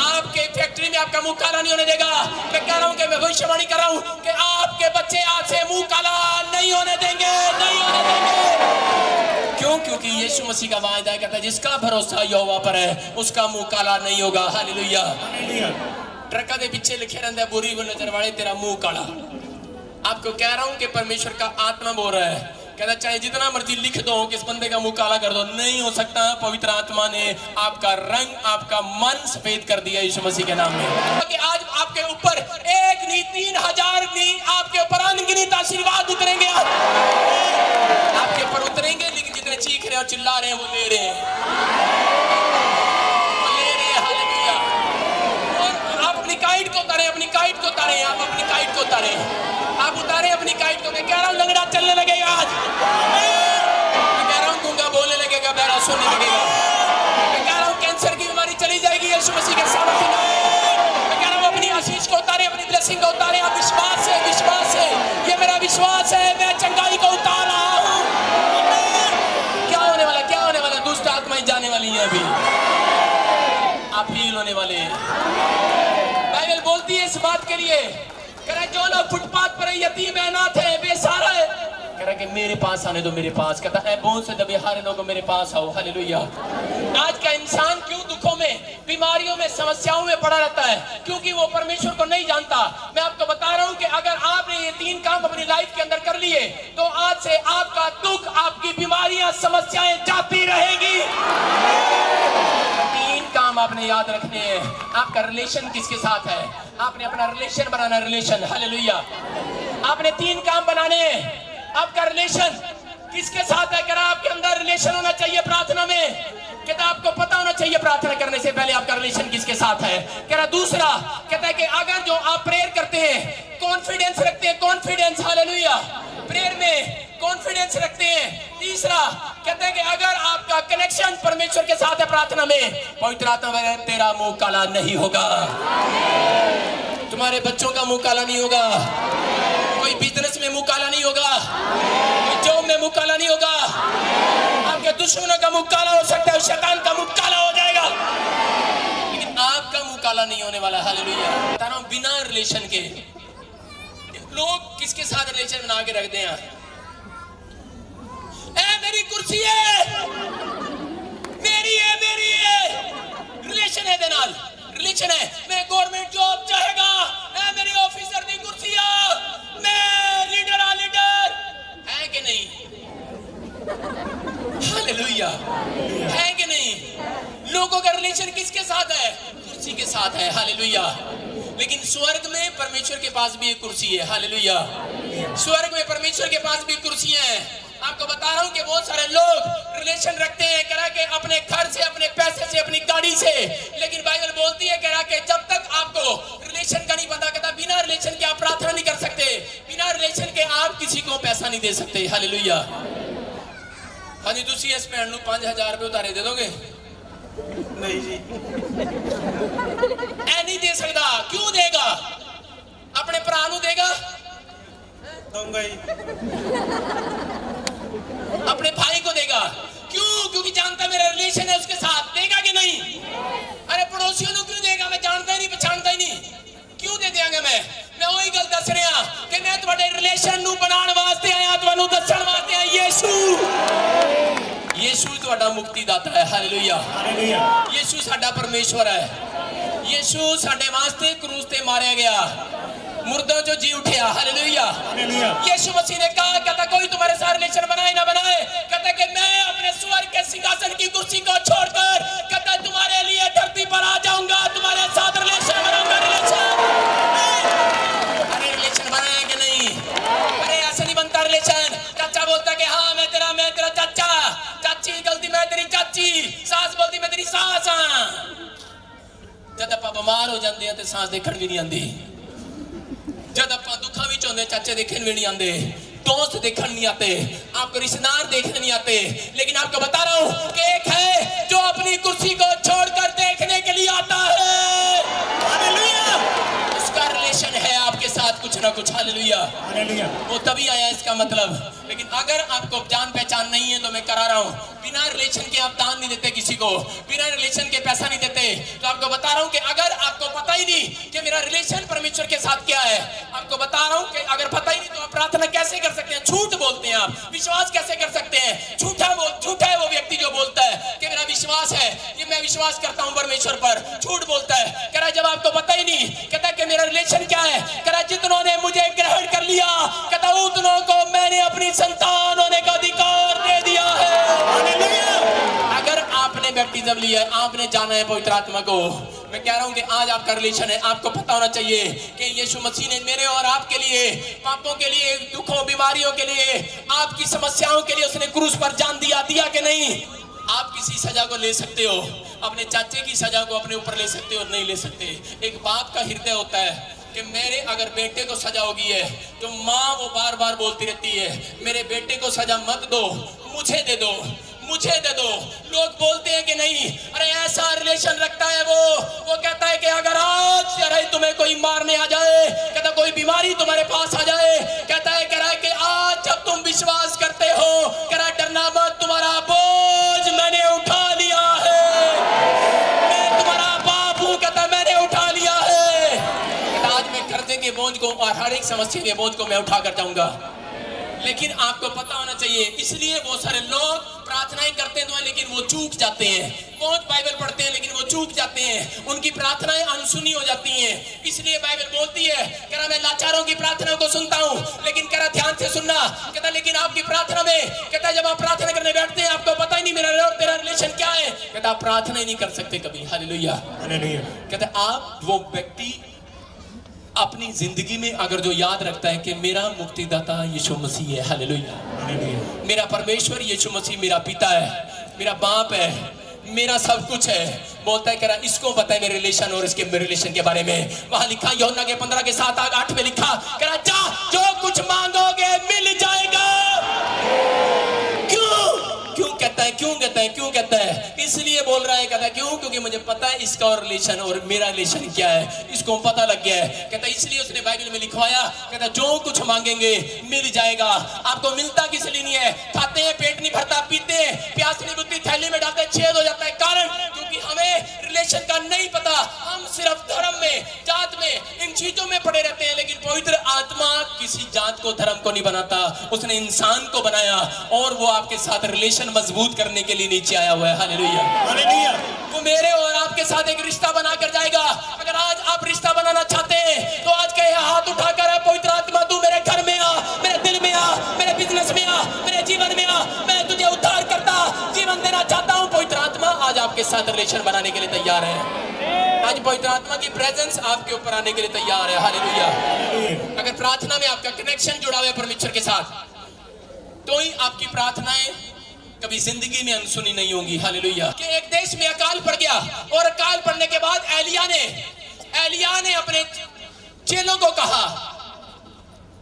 आपके फैक्ट्री में आपका मुंह काला नहीं होने देगा। मैं कह रहा हूं कि मैं भविष्यवाणी कर रहा हूं कि आपके बच्चे आज से मुंह काला नहीं होने देंगे, नहीं होने देंगे। क्यों क्यों? क्योंकि यीशु मसीह का वायदा है, कहता है जिसका भरोसा यहोवा पर है उसका मुंह काला नहीं होगा। हालेलुया। ट्रका दे पीछे लिखे रहता है बुरी वो नजर वाले तेरा मुंह काला। आपको कह रहा हूं कि परमेश्वर का आत्मा बोल रहा है, कहता चाहे जितना मर्जी लिख दो कि इस बंदे का मुंह काला कर दो, नहीं हो सकता। पवित्र आत्मा ने आपका रंग, आपका मन सफेद कर दिया यीशु मसीह के नाम में। कि आज आपके ऊपर एक नहीं 3000 नहीं आपके ऊपर अनगिनत आशीर्वाद उतरेंगे, आपके ऊपर उतरेंगे। लेकिन जितने चीख रहे और चिल्ला रहे हैं वो ले रहे हैं, हालेलुया। और आप अपनी काइट को उतारें, अपनी काइट को उतारें, आप अपनी काइट को उतारें, आप उतारे अपनी काइट को। मैं कह रहा हूं लंगड़ा चलने लगेगा आज, मैं कह रहा हूं गूंगा बोलने लगेगा, बहरा सुनने लगेगा, मैं कह रहा हूं कैंसर की बीमारी चली जाएगी यीशु मसीह के सामर्थ्य में। मैं कह रहा हूं अपनी आशीष को उतारे, अपनी ब्लेसिंग को उतारे। आप विश्वास है, विश्वास है, ये मेरा विश्वास है, मैं चंगाई को उतार रहा हूं। क्या होने वाला, क्या होने वाला? दुष्ट आत्माएं जाने वाली हैं अभी, आप हील होने वाले हैं। बाइबल बोलती है इस बात के लिए, कह रहा जो लोग फुटपाथ पर यतीम है, अनाथ है, बेसहारा है, कह रहा कि मेरे पास आने दो, मेरे पास। कहता है बहुत से दबे हारे लोगों मेरे पास आओ। हालेलुया। आज का इंसान क्यों दुखों में, बीमारियों में, समस्याओं में पड़ा रहता है? क्योंकि वो परमेश्वर को नहीं जानता। मैं आपको बता रहा हूं कि अगर आपने ये 3 काम अपनी लाइफ के अंदर कर लिए तो आज से आपका दुख, आपकी बीमारियां, समस्याएं जाती रहेगी। 3 काम आपने याद रखने हैं। आपका रिलेशन किसके साथ है? आपने अपना रिलेशन बनाना, रिलेशन। हालेलुया। आपने 3 काम बनाने हैं। आपका रिलेशन किसके साथ है? कह रहा आपके अंदर रिलेशन होना चाहिए प्रार्थना में। कहता आपको पता होना चाहिए प्रार्थना करने से पहले आपका रिलेशन किसके साथ है। कह रहा दूसरा, कहता है कि अगर जो आप प्रेयर करते हैं, कॉन्फिडेंस रखते हैं, कॉन्फिडेंस, हालेलुया, प्रेयर में कॉन्फिडेंस रखते हैं। तीसरा कहते हैं कि अगर आपका कनेक्शन परमेश्वर के साथ है प्रार्थना में, पवित्र आत्मा तेरा मुंह काला नहीं होगा, तुम्हारे बच्चों का मुंह काला नहीं होगा, कोई बिजनेस में मुंह काला नहीं होगा, कोई जॉब में मुंह काला नहीं होगा, आपके दुश्मनों का मुंह काला हो सकता है, शैतान का मुंह काला हो जाएगा, लेकिन आपका मुंह काला नहीं होने वाला। हालेलुया। बता रहा हूं, बिना रिलेशन के लोग किसके साथ रिलेशन बना के रखते हैं? ए मेरी कुर्सी है, मेरी है, मेरी है, रिलेशन है दे नाल, रिलेशन है। मैं गवर्नमेंट जॉब चाहेगा, ए मेरी ऑफिसर दी कुर्सी आ, मैं लीडर आ, लीडर है कि नहीं? हालेलुया। है कि नहीं? लोगों का रिलेशन किसके साथ है? कुर्सी के साथ है। हालेलुया। लेकिन स्वर्ग में परमेश्वर के पास भी एक कुर्सी है। हालेलुया। स्वर्ग में परमेश्वर के पास भी कुर्सियां हैं। आपको बता रहा हूं कि बहुत सारे लोग रिलेशन रखते हैं, कह रहा कि अपने घर से, अपने पैसे से, अपनी गाड़ी से, लेकिन बाइबल बोलती है, कह रहा कि जब तक आपको रिलेशन का नहीं पता, कहता बिना रिलेशन के आप प्रार्थना नहीं कर सकते, बिना रिलेशन के आप किसी को पैसा नहीं दे सकते। हालेलुया। हाँ जी, तुसी इस भैन नूं 5000 रुपए उतारे दे दोगे? नहीं जी, ऐ नहीं दे सकता। क्यों देगा? अपने भरा नूं देगा? दूंगा ही। अपने भाई को देगा? क्यों? क्योंकि जानता मेरा रिलेशन है उसके साथ। देगा कि नहीं? अरे पड़ोसियों को क्यों देगा? मैं जानता ही नहीं, पहचानता ही नहीं, क्यों दे देंगे? मैं वही गल दस रहा कि मैं तुम्हारे रिलेशन नू बनाने वास्ते आया, तुहानू दस्सण वास्ते आया। यीशु तुम्हारा मुक्तिदाता है। हालेलुया। यीशु साडा परमेश्वर है। यीशु साडे वास्ते क्रूस ते मारया गया, मुर्दों जो जी उठा। हालेलुया। यीशु मसीह ने कहा, कहता कोई तुम्हारे साथ रिलेशन बनाए ना बनाए, कहता कि मैं अपने स्वर्ग के सिंहासन की कुर्सी को छोड़कर, कहता तुम्हारे लिए धरती पर आ जाऊंगा, तुम्हारे साथ रिलेशन बनाऊंगा। अरे रिलेशन बनाया कि नहीं? अरे ऐसे नहीं बनता रिलेशन। चाचा बोलता कि हाँ मैं तेरा चाचा, चाची गलती मैं तेरी चाची, सास बोलती मैं तेरी सास हाँ। जब आप बीमार हो जाते हैं तो सांस देखने भी नहीं आती, जब आप दुखा भी होंगे चाचे देखने भी नहीं आते, दोस्त देखने नहीं आते, आपको रिश्तेदार देखने नहीं आते। लेकिन आपको बता रहा हूं कि एक है जो अपनी कुर्सी को छोड़कर देखने के लिए आता है। हालेलुया। उसका रिलेशन है आपके साथ कुछ ना कुछ। हालेलुया। वो तभी आया इसका मतलब। लेकिन अगर आपको जान पहचान नहीं है तो मैं करा रहा हूं, बिना रिलेशन के आप दान नहीं देते किसी को, बिना रिलेशन के पैसा नहीं देते। तो आपको बता रहा हूं कि अगर आपको पता ही नहीं कि मेरा रिलेशन परमेश्वर के साथ क्या है, आपको बता रहा हूं कि अगर पता ही नहीं तो आप प्रार्थना कैसे कर सकते हैं? झूठ बोलते हैं आप, विश्वास कैसे कर सकते हैं? झूठा विश्वास है, ये मैं विश्वास करता हूँ परमेश्वर पर। झूठ बोलता है, कह रहा जब आपको पता ही नहीं, कहता कि मेरा रिलेशन क्या है, कह रहा जितनों ने मुझे ग्रहण कर लिया, कहता उतनों को मैंने अपनी संतान होने का अधिकार दे दिया है। अगर आपने बैप्टिज्म लिया है, आपने जाना है पवित्र आत्मा को, मैं कह रहा हूं कि आज आपका रिलेशन है, आपको पता होना चाहिए कि यीशु मसीह ने मेरे और आपके लिए, पापों के लिए, दुखों बीमारियों के लिए, आपकी समस्याओं के लिए उसने क्रूस पर जान दिया कि नहीं। आप किसी सजा को ले सकते हो, अपने चाचे की सजा को अपने ऊपर ले सकते हो, नहीं ले सकते। एक बाप का हृदय होता है कि मेरे अगर बेटे को सजा होगी है तो माँ वो बार बार बोलती रहती है मेरे बेटे को सजा मत दो, मुझे दे दो, मुझे दे दो। लोग बोलते हैं कि नहीं, अरे ऐसा रिलेशन रखता है वो कहता है कि अगर आज अरे तुम्हें कोई मारने आ जाए, कहता कोई बीमारी तुम्हारे पास आ जाए, कहता है कह रहा है कि आज जब तुम विश्वास करते हो, कह रहा डरना मत, तुम्हारा बोझ मैंने उठा लिया है, मैं तुम्हारा बाप हूं, कहता मैंने उठा लिया है। कहता आज मैं कर्जे के बोझ को और हर एक समस्या के बोझ को मैं उठा कर जाऊंगा। लेकिन आपको पता होना चाहिए, इसलिए बहुत सारे लोग प्रार्थनाएं करते हैं लेकिन वो चूक जाते हैं, बहुत बाइबल पढ़ते हैं लेकिन वो चूक जाते हैं, उनकी प्रार्थनाएं अनसुनी हो जाती हैं। इसलिए बाइबल बोलती है, कह रहा मैं लाचारों की प्रार्थना को सुनता हूं, लेकिन कह रहा ध्यान से सुनना, कहता लेकिन आपकी प्रार्थना में, कहता जब आप प्रार्थना करने बैठते हैं आपको पता ही नहीं मेरा और तेरा रिलेशन क्या है, कहता आप प्रार्थना ही नहीं कर सकते कभी। हालेलुया, कहता आप वो व्यक्ति अपनी जिंदगी में अगर जो याद रखता है कि मेरा मुक्तिदाता यीशु मसीह है, हालेलुया, मेरा परमेश्वर यीशु मसीह मेरा पिता है, मेरा बाप है, मेरा सब कुछ है, बोलता है कह रहा इसको पता है मेरे रिलेशन और इसके रिलेशन के बारे में। वहां लिखा यूहन्ना के 15 के 7-8 में लिखा, कह रहा जा जो कुछ मांगोगे मिल जाएगा। क्यों कहता है इसलिए बोल रहा है, कहता है क्यों, क्योंकि मुझे पता है इसका और रिलेशन और मेरा रिलेशन क्या है, इसको पता लग गया है। कहता इसलिए उसने बाइबल में लिखवाया, कहता जो कुछ मांगेंगे मिल जाएगा। आपको मिलता किस लिए नहीं है, खाते हैं पेट नहीं भरता, पीते हैं प्यास नहीं बुझती, थैली में डालते छेद हो जाता है, कारण क्योंकि हमें रिलेशन का नहीं पता, हम सिर्फ धर्म में, जात में, इन चीजों में पड़े रहते हैं। लेकिन पवित्र आत्मा किसी जात को, धर्म को नहीं बनाता, उसने इंसान को बनाया और वो आपके साथ रिलेशन मजबूत करने के लिए नीचे आया हुआ है। Hallelujah, hallelujah. वो मेरे और आपके साथ एक रिश्ता बनाकर जाएगा। अगर आज आप रिश्ता बनाना चाहते हैं तो आज कहे हाथ उठाकर पवित्र आत्मा तू मेरे घर में आ, मेरे दिल में आ, मेरे बिजनेस में आ, मेरे जीवन में आ, मैं तुझे उद्धार करता जीवन देना चाहता हूं। पवित्र आत्मा आज आपके साथ रिलेशन बनाने के लिए तैयार है। आज पवित्र आत्मा की प्रेजेंस आपके ऊपर आने के लिए तैयार है। हालेलुया। अगर प्रार्थना में आपका कनेक्शन जुड़ा हुआ है परमेश्वर के साथ, तो ही आपकी प्रार्थनाएं कभी जिंदगी में अनसुनी नहीं होंगी। हालेलुया। कि एक देश में अकाल पड़ गया और अकाल पड़ने के बाद एलिया ने अपने चेलों को कहा,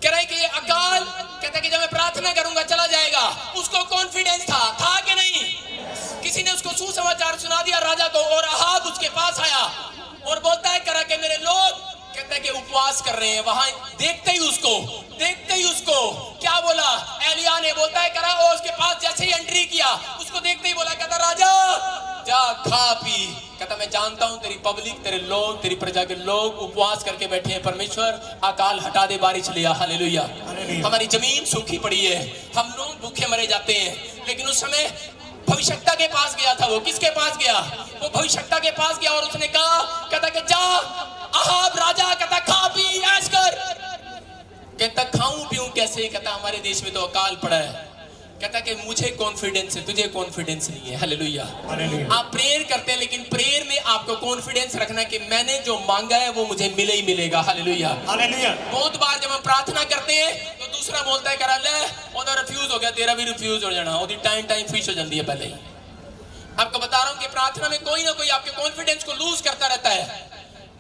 कह रहे कि ये अकाल, कहता है कि जब मैं प्रार्थना करूंगा चला जाएगा। उसको कॉन्फिडेंस था कि नहीं? किसी ने उसको सुसमाचार सुना दिया राजा को और अहाब उसके पास आया और बोलता है करा कि मेरे लोग, कहता है कि उपवास कर रहे हैं। वहां देखते ही उसको क्या बोला एलिया ने, बोलता है करा और उसके पास जैसे ही एंट्री किया उसको देखते ही बोला, कहता राजा जा खा पी। कहता मैं जानता हूं तेरी पब्लिक, तेरे लोग, तेरी प्रजा के लोग उपवास करके बैठे हैं, परमेश्वर अकाल हटा दे, बारिश लिया। हालेलुया। हमारी जमीन सूखी पड़ी है, हम लोग भूखे मरे जाते हैं। लेकिन उस समय भविष्यता के पास गया था। वो किसके पास गया? वो भविष्यता के पास गया और उसने कहा, कहता कि जा अहाब राजा, कहता खा पी ऐश कर। कहता खाऊं पीऊं कैसे? कहता हमारे देश में तो अकाल पड़ा है। कहता कि मुझे कॉन्फिडेंस है, तुझे कॉन्फिडेंस नहीं है। हालेलुया। आप प्रेयर करते हैं लेकिन प्रेयर में आपको कॉन्फिडेंस रखना कि मैंने जो मांगा है वो मुझे मिले ही मिलेगा। हालेलुया। बहुत बार जब हम प्रार्थना करते हैं तो दूसरा बोलता है करा ले ओदा रिफ्यूज हो गया, तेरा भी रिफ्यूज हो जाना, ओदी टाइम फिश हो जाती है पहले ही। आपको बता रहा हूं कि प्रार्थना में कोई ना कोई आपके कॉन्फिडेंस को लूज करता रहता है,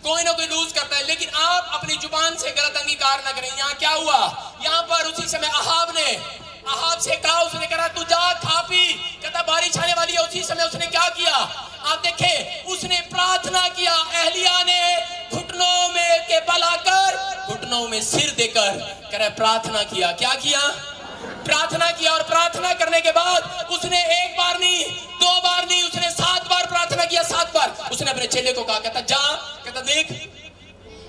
कोई ना कोई लूज करता है। लेकिन आप अपनी जुबान से गलत अंगीकार ना करें। यहाँ क्या हुआ? यहाँ पर उसी समय अहाब से कहा, उसने कहा तू जा खा पी, कहता बारिश आने वाली है। उसी समय उसने क्या किया आप देखे, उसने प्रार्थना किया। एलिया ने घुटनों में के बल आकर, घुटनों में सिर देकर कह रहा प्रार्थना किया। क्या किया? प्रार्थना किया। और प्रार्थना करने के बाद उसने एक बार नहीं, दो बार नहीं, उसने 7 बार प्रार्थना किया। 7 बार उसने अपने चेले को कहा, कहता जा, कहता देख,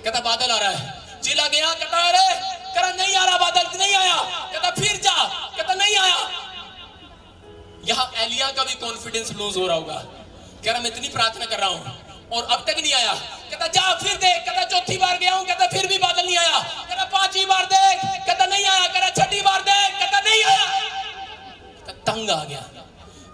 कहता बादल आ रहा है। चेला गया, कहता अरे कहता नहीं आ रहा बादल, नहीं आया। कहता फिर जा, कहता नहीं आया। यहाँ एलिया का भी कॉन्फिडेंस लूज हो रहा होगा। कह रहा मैं इतनी प्रार्थना कर रहा हूँ और अब तक नहीं आया। कहता जा फिर देख। कहता चौथी बार गया हूँ, कहता फिर भी बादल नहीं आया। कहता पांचवी बार देख, कहता नहीं आया। कहता छठी बार देख, कहता नहीं आया। कहता तंग आ गया।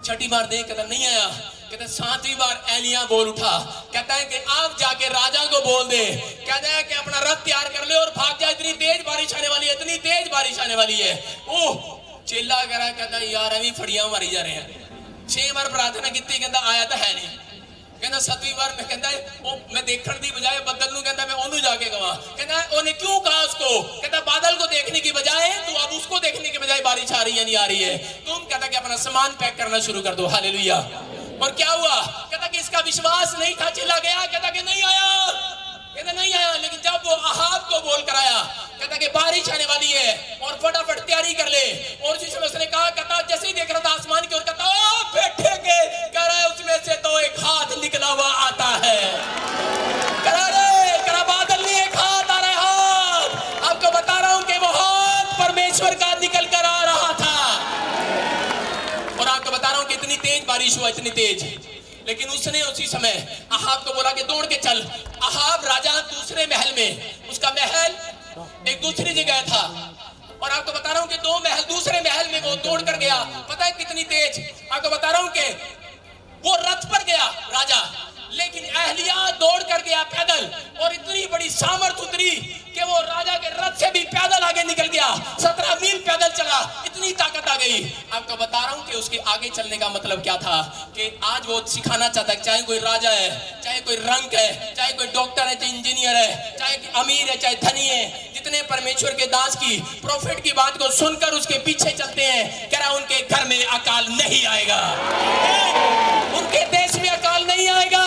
छठी बार देख, कहता नहीं आया। कहता सातवीं बार एलिया बोल उठा। कहता है कि आप जाके राजा को बोल दे, कहता है कि अपना रथ तैयार कर ले और भाग जा, इतनी तेज बारिश आने वाली है, इतनी तेज बारिश आने वाली है। ओह चेला कह रहा, कहता यार अभी फड़ियां मारी जा रहे हैं। 6 बार प्रार्थना की, कहता आया तो है नहीं। कहता 7वीं बार में कहता है मैं देखने की बजाय बदल नू, कहता मैं ओनू जाके कहा। कहता ओने क्यों कहा उसको? कहता बादल को देखने की बजाय तू अब उसको देखने की बजाय बारिश आ रही है नहीं आ रही है तुम, कहता कि अपना सामान पैक करना शुरू कर दो। हालेलुया। और क्या हुआ? कहता कि इसका विश्वास नहीं था, चला गया। कहता कि नहीं आया, कहता नहीं आया। लेकिन जब वो अहाब को बोल कर आया, कहता कि बारिश आने वाली है और फटाफट तैयारी कर ले। और उसी समय उसने कहा, कहता जैसे ही देख रहा था आसमान की ओर, कहता ओ बैठेंगे, कह रहा है उसमें से तो एक हाथ निकला हुआ आता है। कह रहा बादल नहीं, एक हाथ आ रहा है। हाथ आपको बता रहा हूं कि वो हाथ परमेश्वर का निकल कर आ रहा था। और आपको बता रहा हूं कि इतनी तेज बारिश हुआ, इतनी तेज। लेकिन उसने उसी समय अहाब को बोला कि दौड़ के चल। अहाब राजा दूसरे महल में, उसका महल एक दूसरी जगह था। और आपको बता रहा हूं कि 2 महल दूसरे महल में वो दौड़ कर गया। पता है कितनी तेज? आपको बता रहा हूं कि वो रथ पर गया राजा, लेकिन एहलिया दौड़ कर गया पैदल। और इतनी बड़ी सामर्थ उतरी कि वो राजा के रथ से भी पैदल आगे निकल गया। 17 मील पैदल चला, इतनी ताकत आ गई। आपको बता रहा हूं कि उसके आगे चलने का मतलब क्या था कि आज वो सिखाना चाहता है, चाहे कोई राजा है, चाहे कोई रंक है, चाहे कोई डॉक्टर है, चाहे इंजीनियर है, चाहे अमीर है, चाहे धनी है, जितने परमेश्वर के दास की प्रॉफिट की बात को सुनकर उसके पीछे चलते हैं, कह रहा उनके घर में अकाल नहीं आएगा, उनके देश में अकाल नहीं आएगा,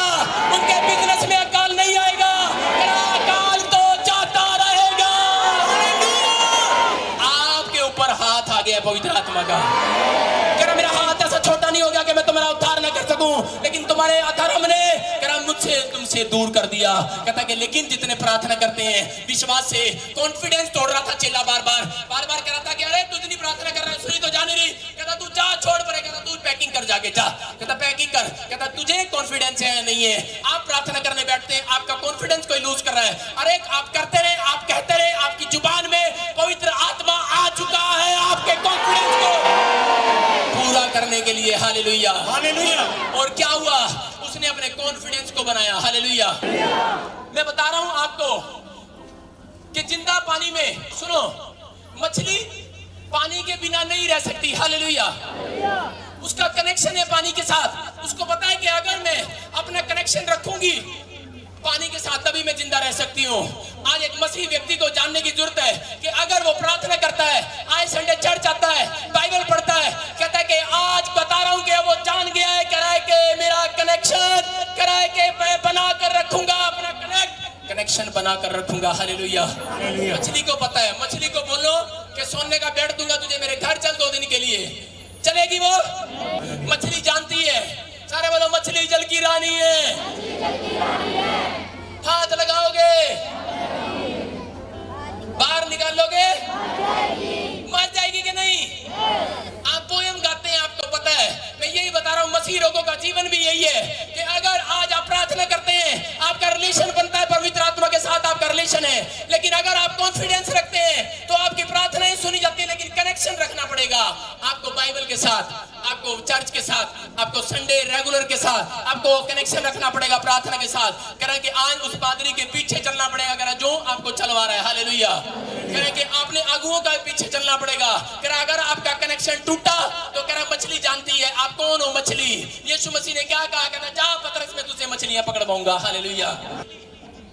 उनके बिजनेस में अकाल नहीं आएगा। अकाल तो जाता रहेगा। आपके ऊपर हाथ आ गया पवित्र आत्मा का। कह मेरा हाथ ऐसा छोटा नहीं हो गया कि मैं तुम्हारा उद्धार न कर सकूं, लेकिन तुम्हारे अधर्म ने मुझसे तुमसे दूर कर दिया। कहता कि लेकिन जितने प्रार्थना करते हैं विश्वास से, कॉन्फिडेंस तोड़ रहा था चेला बार बार कह रहा था कि अरे तू इतनी प्रार्थना कर रहा है, सुनी तो जाने नहीं। कहता तू जा, छोड़ पड़े। कहता तू पैकिंग कर जाके जा। कहता पैकिंग कर। कहता तुझे कॉन्फिडेंस है नहीं है? आप प्रार्थना करने बैठते हैं, आपका कॉन्फिडेंस कोई लूज कर रहा है। अरे आप करते रहे, आप कहते रहे, आपकी जुबान में पवित्र आत्मा आ चुका है आपके कॉन्फिडेंस को पूरा करने के लिए। Hallelujah, hallelujah. और क्या हुआ? उसने अपने कॉन्फिडेंस को बनाया। हालेलुया। मैं बता रहा हूं आपको कि जिंदा पानी में, सुनो, मछली पानी के बिना नहीं रह सकती। हालेलुया। उसका कनेक्शन है पानी के साथ। उसको पता है कि अगर मैं अपना कनेक्शन रखूंगी पानी के साथ तभी मैं जिंदा रह सकती हूँ। आज एक मसीह व्यक्ति को जानने की जरूरत है कि अगर वो प्रार्थना करता है, आज संडे चर्च आता है, बाइबल पढ़ता है, कहता है कि आज बता रहा हूँ कि वो जान गया है, कह रहा है कि मेरा कनेक्शन, कह रहा है कि मैं बना कर रखूंगा, अपना कनेक्शन बना कर रखूंगा। हालेलुया। मछली को पता है, मछली को बोलो कि सोने का बेड दूंगा तुझे, मेरे घर चल 2 दिन के लिए, चलेगी वो? मछली जानती है। सारे बोलो मछली जल की रानी है। हाथ लगाओगे, बाहर निकालोगे, मर जाएगी कि नहीं? आप पोयम गाते हैं, आपको पता है। मैं यही बता रहा हूँ, मसीह लोगों का जीवन भी यही है कि अगर आज आप प्रार्थना करते हैं, आपका रिलेशन बनता है पवित्र आत्मा के साथ, आपका रिलेशन है। लेकिन अगर आप कॉन्फिडेंस रखते हैं तो आपकी प्रार्थनाएं सुनी जाती है। लेकिन कनेक्शन रखना पड़ेगा आपको बाइबल के साथ, आपको चर्च के साथ, आपको संडे रेगुलर के साथ, आपको कनेक्शन रखना पड़ेगा प्रार्थना के साथ। कह रहे कि आज उस पादरी के पीछे चलना पड़ेगा, कह रहा जो आपको चलवा रहा है। हालेलुया। कह रहे कि आपने अगुओं का पीछे चलना पड़ेगा। कह रहा अगर आपका कनेक्शन टूटा तो कह रहा मछली जानती है आप कौन हो। मछली, यीशु मसीह ने क्या कहा? कहता जा पतरस, में तुझे मछलियां पकड़वाऊंगा। हालेलुया।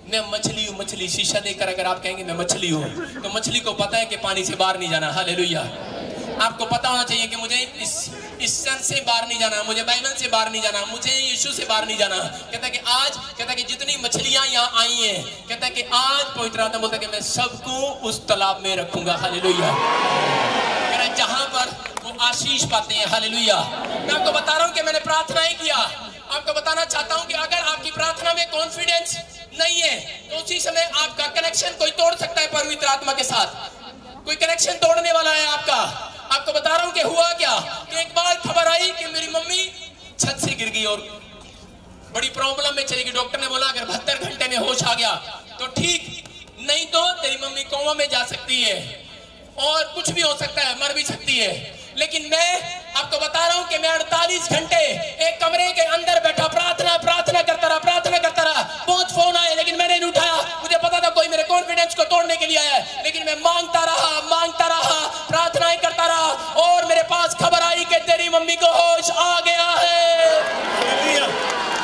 मैं मछली हूँ, मछली शीशा देकर अगर आप कहेंगे मैं मछली हूँ, तो मछली को पता है कि पानी से बाहर नहीं जाना। हालेलुया। आपको पता होना चाहिए कि मुझे इस सन से बाहर नहीं जाना, मुझे बाइबल से बाहर नहीं जाना, मुझे यीशु से बाहर नहीं जाना। कहता है कि आज, कहता है कि जितनी मछलियां यहाँ आई हैं, कहता है कि आज पवित्र आत्मा बोलता है कि मैं सबको उस तालाब में रखूंगा। हालेलुया। कह रहा है जहां पर वो आशीष पाते हैं। हालेलुया। मैं आपको बता रहा हूं कि मैंने प्रार्थनाएं किया, आपको बताना चाहता हूं कि अगर आपकी प्रार्थना में कॉन्फिडेंस नहीं है तो उसी समय आपका कनेक्शन कोई तोड़ सकता है पवित्र आत्मा के साथ। कोई कनेक्शन तोड़ने वाला है आपका। आपको बता रहा हूं कि हुआ क्या कि एक बार खबर आई कि मेरी मम्मी छत से गिर गई और बड़ी प्रॉब्लम में चली गई। डॉक्टर ने बोला अगर 72 घंटे में होश आ गया तो ठीक, नहीं तो तेरी मम्मी कोमा में जा सकती है और कुछ भी हो सकता है, मर भी सकती है। लेकिन मैं आपको बता रहा हूं कि मैं 48 घंटे एक कमरे के अंदर बैठा प्रार्थना करता रहा। बहुत फोन आए लेकिन मैंने नहीं उठाया। मुझे पता था कोई मेरे कॉन्फिडेंस को तोड़ने के लिए आया है, लेकिन मैं मांगता रहा, प्रार्थनाएं करता रहा और मेरे पास खबर आई कि तेरी मम्मी को होश आ गया है।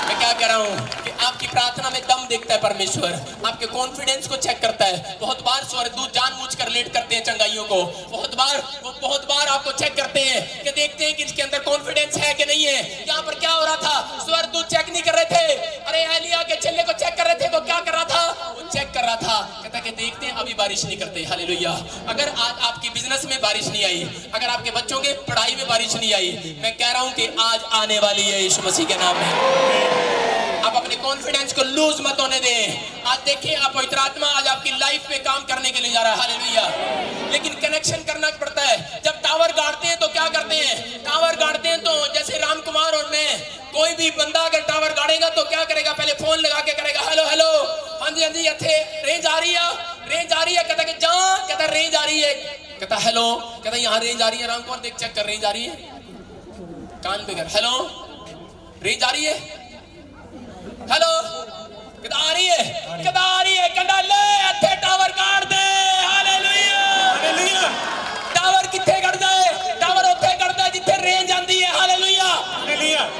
मैं क्या कह रहा हूं कि आपकी प्रार्थना में दम देखता है परमेश्वर, आपके कॉन्फिडेंस को चेक करता है। बहुत बार स्वर्गदूत जानबूझकर लेट करते हैं चंगाइयों को, बहुत बार आपको चेक करते हैं कि देखते हैं कि इसके अंदर कॉन्फिडेंस है कि नहीं है। यहाँ पर क्या हो रहा था, स्वर्गदूत चेक नहीं कर रहे थे। अरे एलिया के चेले को चेक कर रहे थे, वो क्या कर रहा था, वो चेक कर रहा था, कहता कि देखते हैं अभी बारिश नहीं करते। हालेलुया। अगर आज आपकी बिजनेस में बारिश नहीं आई, अगर आपके बच्चों के पढ़ाई में बारिश नहीं आई, मैं कह रहा हूं कि आज आने वाली है यीशु मसीह के नाम में। आप अपने कॉन्फिडेंस को लूज मत होने दें। आज देखिए आप पवित्र आत्मा आज आपकी लाइफ में काम करने के लिए जा रहा है। हालेलुया। लेकिन कनेक्शन करना पड़ता है। जब टावर गाड़ते हैं तो क्या करते हैं, टावर गाड़ते हैं तो जैसे राम कुमार और मैं, कोई भी बंदा अगर टावर गाड़ेगा तो क्या करेगा, पहले फोन लगा के करेगा, हेलो हेलो, हाँ जी इथे रेंज आ रही है, कहता कि जहाँ, कहता रेंज आ रही है, कहता हेलो, कहता यहाँ रेंज आ रही है। राम कुमार देख चेक कर, रेंज आ रही है, कान पे कर, हेलो रेंज आ रही है, हेलो कहता आ रही है, कहता ले इथे टावर गाड़ दे। हालेलुया। टावर किथे गड़ जाए, टावर उत्थे गड़ जाए जिथे रेंज आंदी है। हालेलुया।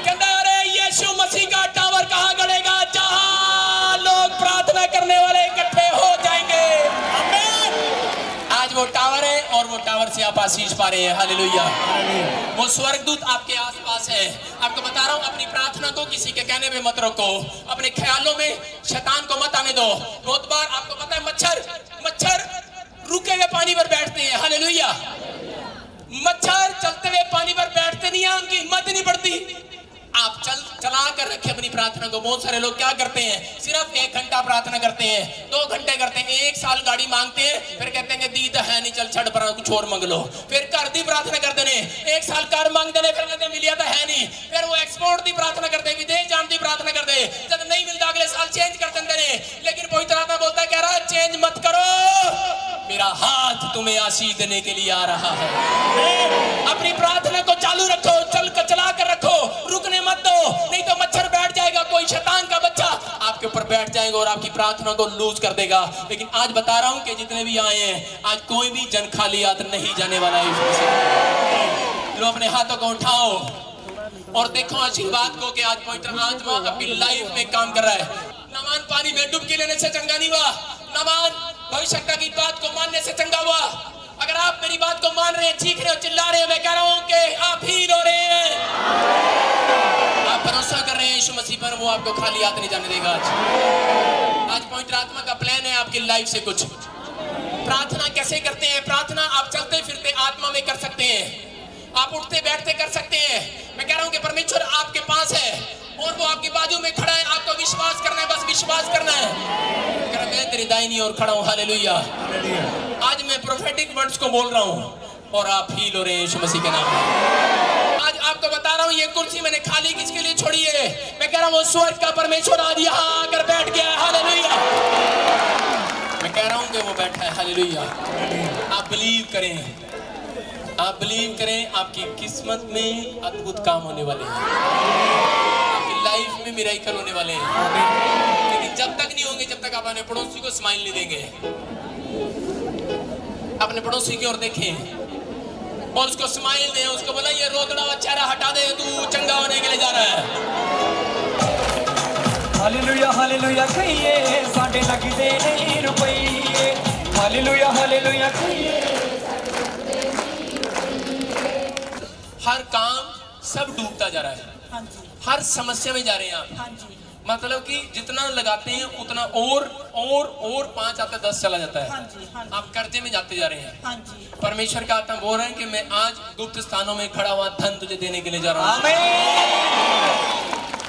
कहता अरे यीशु मसीह का टावर कहां गड़ेगा, जहां लोग प्रार्थना करने वाले इकट्ठे हो जाएंगे। आज वो टावर है और वो टावर से आप आशीष पा रहे हैं। हालेलुया। वो स्वर्गदूत आपके आसपास है। आपको बता रहा हूं अपनी प्रार्थना को किसी के कहने पे मत रोको, अपने ख्यालों में शैतान को मत आने दो। बहुत बार आपको पता है मच्छर रुके हुए पानी पर बैठते हैं। हालेलुया। मच्छर चलते हुए पानी पर बैठते नहीं है, उनकी हिम्मत नहीं बढ़ती। आप चला कर रखे अपनी प्रार्थना को। बहुत सारे लोग क्या करते हैं, सिर्फ 1 घंटा प्रार्थना करते हैं, 2 घंटे करते हैं, 1 साल गाड़ी मांगते हैं, फिर कहते हैं दी तो है नहीं, चल छड़ पर कुछ और मांग लो। फिर घर दी प्रार्थना करते ने, 1 साल कार मांगते ने, फिर कहते मिलिया तो है नहीं, फिर वो एक्सपोर्ट दी प्रार्थना करते, विदेश जाने की प्रार्थना करते, जब नहीं मिलता अगले साल चेंज कर देते ने। लेकिन पवित्र आत्मा बोलता है, कह रहा है चेंज मत करो, मेरा हाथ तुम्हें आशीष देने के लिए आ रहा है। अपनी प्रार्थना को चालू रखो, चला कर रखो, रुकने मत दो, नहीं तो मच्छर बैठ जाएगा, कोई शैतान का बच्चा आपके ऊपर बैठ जाएगा और आपकी प्रार्थना को लूज कर देगा। लेकिन आज बता रहा हूं कि जितने भी आए हैं, आज कोई भी जन खाली हाथ नहीं जाने वाला है। लो अपने हाथों को उठाओ और देखो आशीर्वाद को कि आज पवित्र आत्मा आपकी लाइफ में काम कर रहा है। नामान पानी में डुबकी लेने से चंगा नहीं हुआ, नामान भविष्यता की बात को मानने से चंगा हुआ। अगर आप मेरी बात को मान रहे हैं, चीख रहे हो, चिल्ला रहे हैं, मैं कह रहा हूं कि आप हील हो रहे हैं, आप भरोसा कर रहे हैं यीशु मसीह पर, वो आपको खाली हाथ नहीं जाने देगा। आज पवित्र आत्मा का प्लान है आपकी लाइफ से कुछ। प्रार्थना कैसे करते हैं, प्रार्थना आप चलते फिरते आत्मा में कर सकते हैं, आप उठते बैठते कर सकते हैं। मैं कह रहा हूं कि परमेश्वर आपके पास है और वो आपकी बाजू में खड़ा है, आपको विश्वास करना है, बस विश्वास करना है। मैं तेरी दाहिनी ओर खड़ा हूं। हालेलुया। आज मैं प्रोफेटिक वर्ड्स को बोल रहा हूं और आप हील हो रहे हैं यीशु मसीह के नाम में। आज आपको बता रहा हूं ये कुर्सी मैंने खाली किसके लिए छोड़ी है, मैं कह रहा हूं वो स्वर्ग का परमेश्वर आज यहां आकर बैठ गया है। हालेलुया। मैं कह रहा हूं कि वो बैठा है। हालेलुया। आप बिलीव करें, आप बिलीव करें, आपकी किस्मत में अद्भुत काम होने वाले हैं, आपकी लाइफ में मिरेकल होने वाले हैं। लेकिन जब तक नहीं होंगे जब तक आप अपने पड़ोसी को स्माइल नहीं देंगे। अपने पड़ोसी की ओर देखें और उसको स्माइल दें, उसको बोला ये रोतड़ा हुआ चेहरा हटा दे, तू चंगा होने के लिए जा रहा है। हालेलुया हालेलुया कहिए साडे लगदे नहीं रुपये, हालेलुया हालेलुया कहिए। हर काम सब डूबता जा रहा है, हाँ जी, हर समस्या में जा रहे हैं आप। हाँ जी, मतलब कि जितना लगाते हैं उतना और 5 आता 10 चला जाता है। हाँ जी, हाँ जी, आप कर्जे में जाते जा रहे हैं। हाँ जी। परमेश्वर का आत्मा बोल रहा है कि मैं आज गुप्त स्थानों में खड़ा हुआ धन तुझे देने के लिए जा रहा हूँ।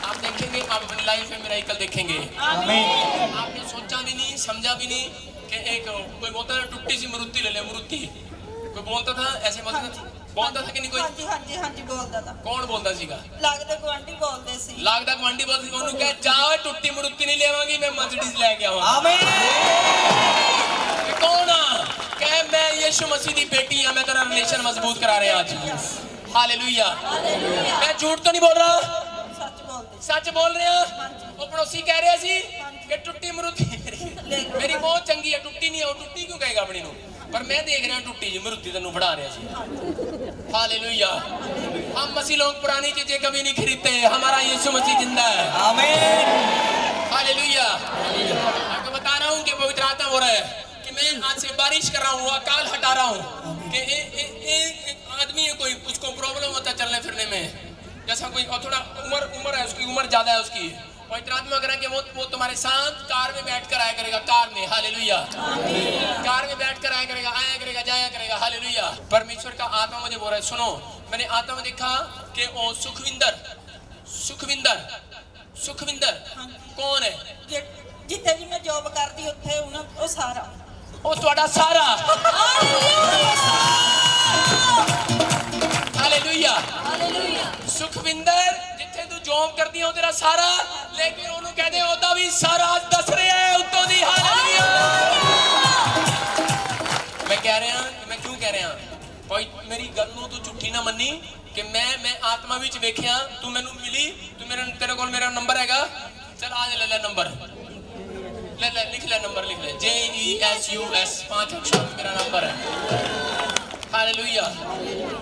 आप देखेंगे, आप अपनी लाइफ में मिरेकल देखेंगे। आपने सोचा भी नहीं, समझा भी नहीं कि एक कोई बोलता था टूटी सी मरुति ले ले, मरुति कोई बोलता था, ऐसे बोलता था ਬੋਲਦਾ ਸੀ ਕਿ ਨਹੀਂ ਕੋਈ? ਹਾਂਜੀ ਹਾਂਜੀ ਹਾਂਜੀ ਬੋਲਦਾ ਤਾਂ। ਕੌਣ ਬੋਲਦਾ ਸੀਗਾ? ਲੱਗਦਾ ਗਵਾਂਢੀ ਬੋਲਦੇ ਸੀ। ਲੱਗਦਾ ਗਵਾਂਢੀ ਬੋਲਦਾ ਸੀ। ਉਹਨੂੰ ਕਹਿ ਜਾ ਟੁੱਟੀ ਮੁੜੁੱਤੀ ਨਹੀਂ ਲੈਵਾਂਗੀ, ਮੈਂ ਮਰਸੀਡੀਜ਼ ਲੈ ਕੇ ਆਵਾਂ। ਆਮੀਨ। कौन कह मैं यीशु मसीह की बेटी हाँ, मैं तेरा रिलेशन मजबूत करा रहे हैं आज। हालेलुया। मैं झूठ तो नहीं बोल रहा, सच बोल रहे हैं। वो पड़ोसी कह रहे सी कि टुट्टी मरुती मेरी बहुत चंगी है, टुट्टी नहीं है। वो टुट्टी क्यों कहेगा अपनी नूं? पर मैं देख रहा टुट्टी जी मरुती तेनू बढ़ा रहा सी। हालेलुया। हम मसीह लोग पुरानी चीजें कभी नहीं खरीदते, हमारा यीशु मसीह जिंदा है। आमीन। हालेलुया। आपको बता रहा हूँ कि पवित्र आत्मा हो रहा है कि मैं आज से बारिश कर रहा हूँ, अकाल हटा रहा हूँ कि एक आदमी है, कोई उसको प्रॉब्लम होता है चलने फिरने में, जैसा कोई और थोड़ा उम्र है उसकी, उम्र ज्यादा है उसकी। पवित्र आत्मा कह रहा है कि वो तुम्हारे साथ कार में बैठ कर आया करेगा, कार में। हालेलुया। कार में बैठ कर आया करेगा, जाया करेगा। हालेलुया। परमेश्वर का आत्मा मुझे बोल रहा है, सुनो, मैंने आत्मा में देखा कि वो सुखविंदर कौन है? जिथे भी मैं जॉब करती उत्थे वो सारा ਉਹ ਤੁਹਾਡਾ ਸਾਰਾ। ਹਾਲੇਲੂਇਆ। ਸੁਖਵਿੰਦਰ ਜਿੱਥੇ ਤੂੰ ਜੌਬ ਕਰਦੀ ਹੈ ਉਹ ਤੇਰਾ ਸਾਰਾ, ਲੇਕਿਨ ਉਹਨੂੰ ਕਹਦੇ ਉਹਦਾ ਵੀ ਸਾਰਾ ਦੱਸ ਰਿਹਾ ਹੈ ਉੱਤੋਂ ਦੀ। ਹਾਲੇਲੂਇਆ। ਮੈਂ ਕਹਿ ਰਿਹਾ, ਮੈਂ ਕਿਉਂ ਕਹਿ ਰਿਹਾ, ਕੋਈ ਮੇਰੀ ਗੱਲ ਨੂੰ ਤੂੰ ਝੂਠੀ ਨਾ ਮੰਨੀ ਕਿ ਮੈਂ ਆਤਮਾ ਵਿੱਚ ਵੇਖਿਆ, ਤੂੰ ਮੈਨੂੰ ਮਿਲੀ, ਤੇਰੇ ਕੋਲ ਮੇਰਾ ਨੰਬਰ ਹੈਗਾ, ਚਲ ਆ ਲੈ ਲੈ ਨੰबर, ले लिख ले नंबर, लिख ले JESUS 5 अक्षर मेरा नंबर है। हालेलुया।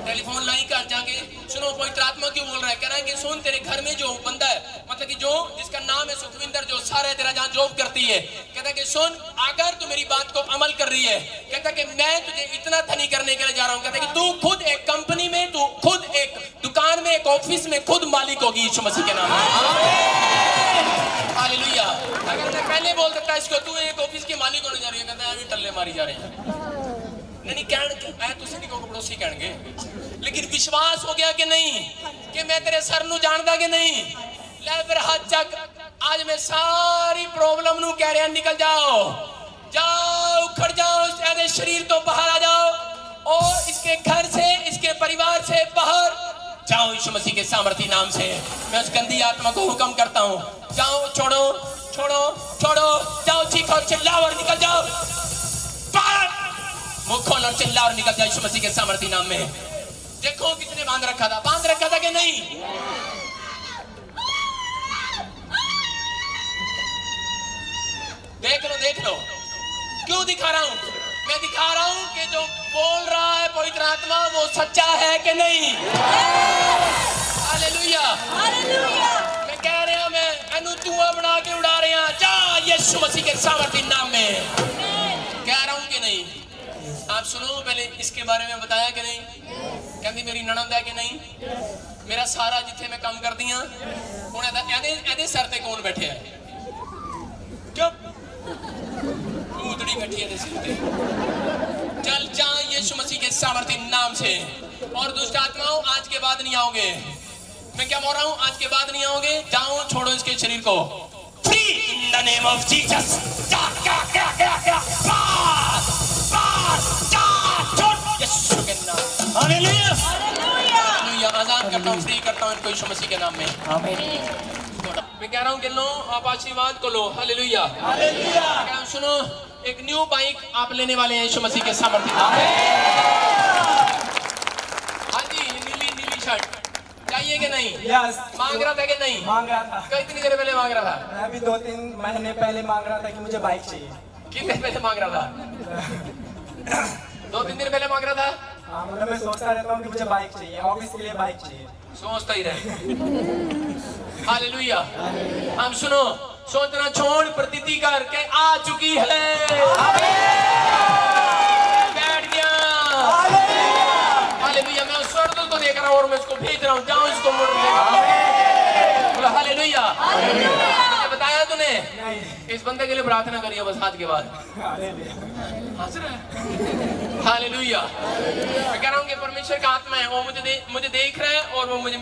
टेलीफोन लाइन कर जाके सुनो, पवित्र आत्मा क्यों बोल रहा है? कह रहा है कि सुन, तेरे घर में जो बंदा है, मतलब कि जो जिसका नाम है सुखविंदर, जो सारा है तेरा जहाँ जॉब करती है, कहता है कि सुन, अगर तू मेरी बात को अमल कर रही है, कहता है कि मैं तुझे इतना धनी करने के लिए जा रहा हूँ। कहता है कि तू खुद एक कंपनी में, तू खुद एक दुकान में, एक ऑफिस में खुद मालिक होगी यीशु मसीह के नाम में। हालेलुया। अगर मैं पहले बोल देता इसको तू एक ऑफिस की मालिक होने जा रही है, कहता है अभी टल्ले मारी जा रहे हैं। नहीं तुसी नहीं कहो, पड़ोसी कहणगे, लेकिन विश्वास हो गया कि नहीं कि मैं तेरे सर नू जानदा कि नहीं? ले फिर हाथ चक, आज मैं सारी प्रॉब्लम नू कह रहा निकल जाओ, जाओ उखड़ जाओ, ऐसे शरीर तो बाहर आ जाओ और इसके घर से, इसके परिवार से बाहर जाओ यीशु मसीह के सामर्थी नाम से। मैं उस गंदी आत्मा को हुक्म करता हूँ, जाओ, छोड़ो छोड़ो छोड़ो, जाओ, चीखो चिल्लाओ और निकल जाओ, मुंह खोलो और चिल्लाओ और निकल जाओ यीशु मसीह के सामर्थी नाम में। देखो किसने बांध रखा था कि नहीं? देख लो क्यों दिखा रहा हूं? मैं दिखा रहा हूं कि जो बोल रहा है पवित्र आत्मा वो सच्चा है कि नहीं। हालेलुया। मैं कह रहा, मैं एनू धुआं बना के उड़ा रहे हैं, जा यीशु मसीह के सामर्थी नाम में। कह रहा हूं कि नहीं? आप सुनो, पहले इसके बारे में बताया कि नहीं? कहती मेरी ननद है कि नहीं? मेरा सारा जिथे मैं काम करती हाँ एदे सर ते कौन बैठे है? ऊतड़ी बैठी है सिर ते। चल जा यीशु मसीह के सामर्थी नाम से। और दुष्ट आत्माओं, आज के बाद नहीं आओगे। मैं क्या बोल रहा हूँ? आज के बाद नहीं आओगे। जाओ, छोड़ो इसके शरीर को। Free in the name of Jesus. यीशु के नाम। हालेलुया। हालेलुया। आजाद करता हूँ, फ्री करता हूँ इनको यीशु मसीह के नाम में। आमीन। मैं कह रहा हूँ कि लो, आप आशीर्वाद को लो। हालेलुया। हालेलुया। सुनो, एक न्यू बाइक आप लेने वाले हैं यीशु मसीह के सामर्थ्य नाम में। हाँ जी, नीली शर्ट चाहिए कि नहीं? यस। मांग रहा था कि नहीं? मांग रहा था। कितनी देर पहले मांग रहा था? मैं अभी 2-3 महीने पहले मांग रहा था कि मुझे बाइक चाहिए। कितने पहले मांग रहा था? 2-3 दिन पहले मांग रहा था। हाँ, मतलब मैं सोचता रहता हूँ कि मुझे बाइक चाहिए, ऑफिस के लिए बाइक चाहिए। सोचता ही रहे। हालेलुया। हम सुनो, सोचना छोड़, प्रतीति करके आ चुकी है। बैठ गया। हालेलुया। मैं उस स्वर्गदूत को देख रहा हूँ और मैं उसको भेज रहा हूँ, जाओ इसको मोड़ देगा। हालेलुया। मुझे बताया तूने? इस बंदे के लिए प्रार्थना करिए बस हाथ के बाद। हंस रहा है। हालेलुया। मैं कह रहा हूँ कि परमेश्वर का आत्मा है, वो मुझे देख रहा है और वो मुझे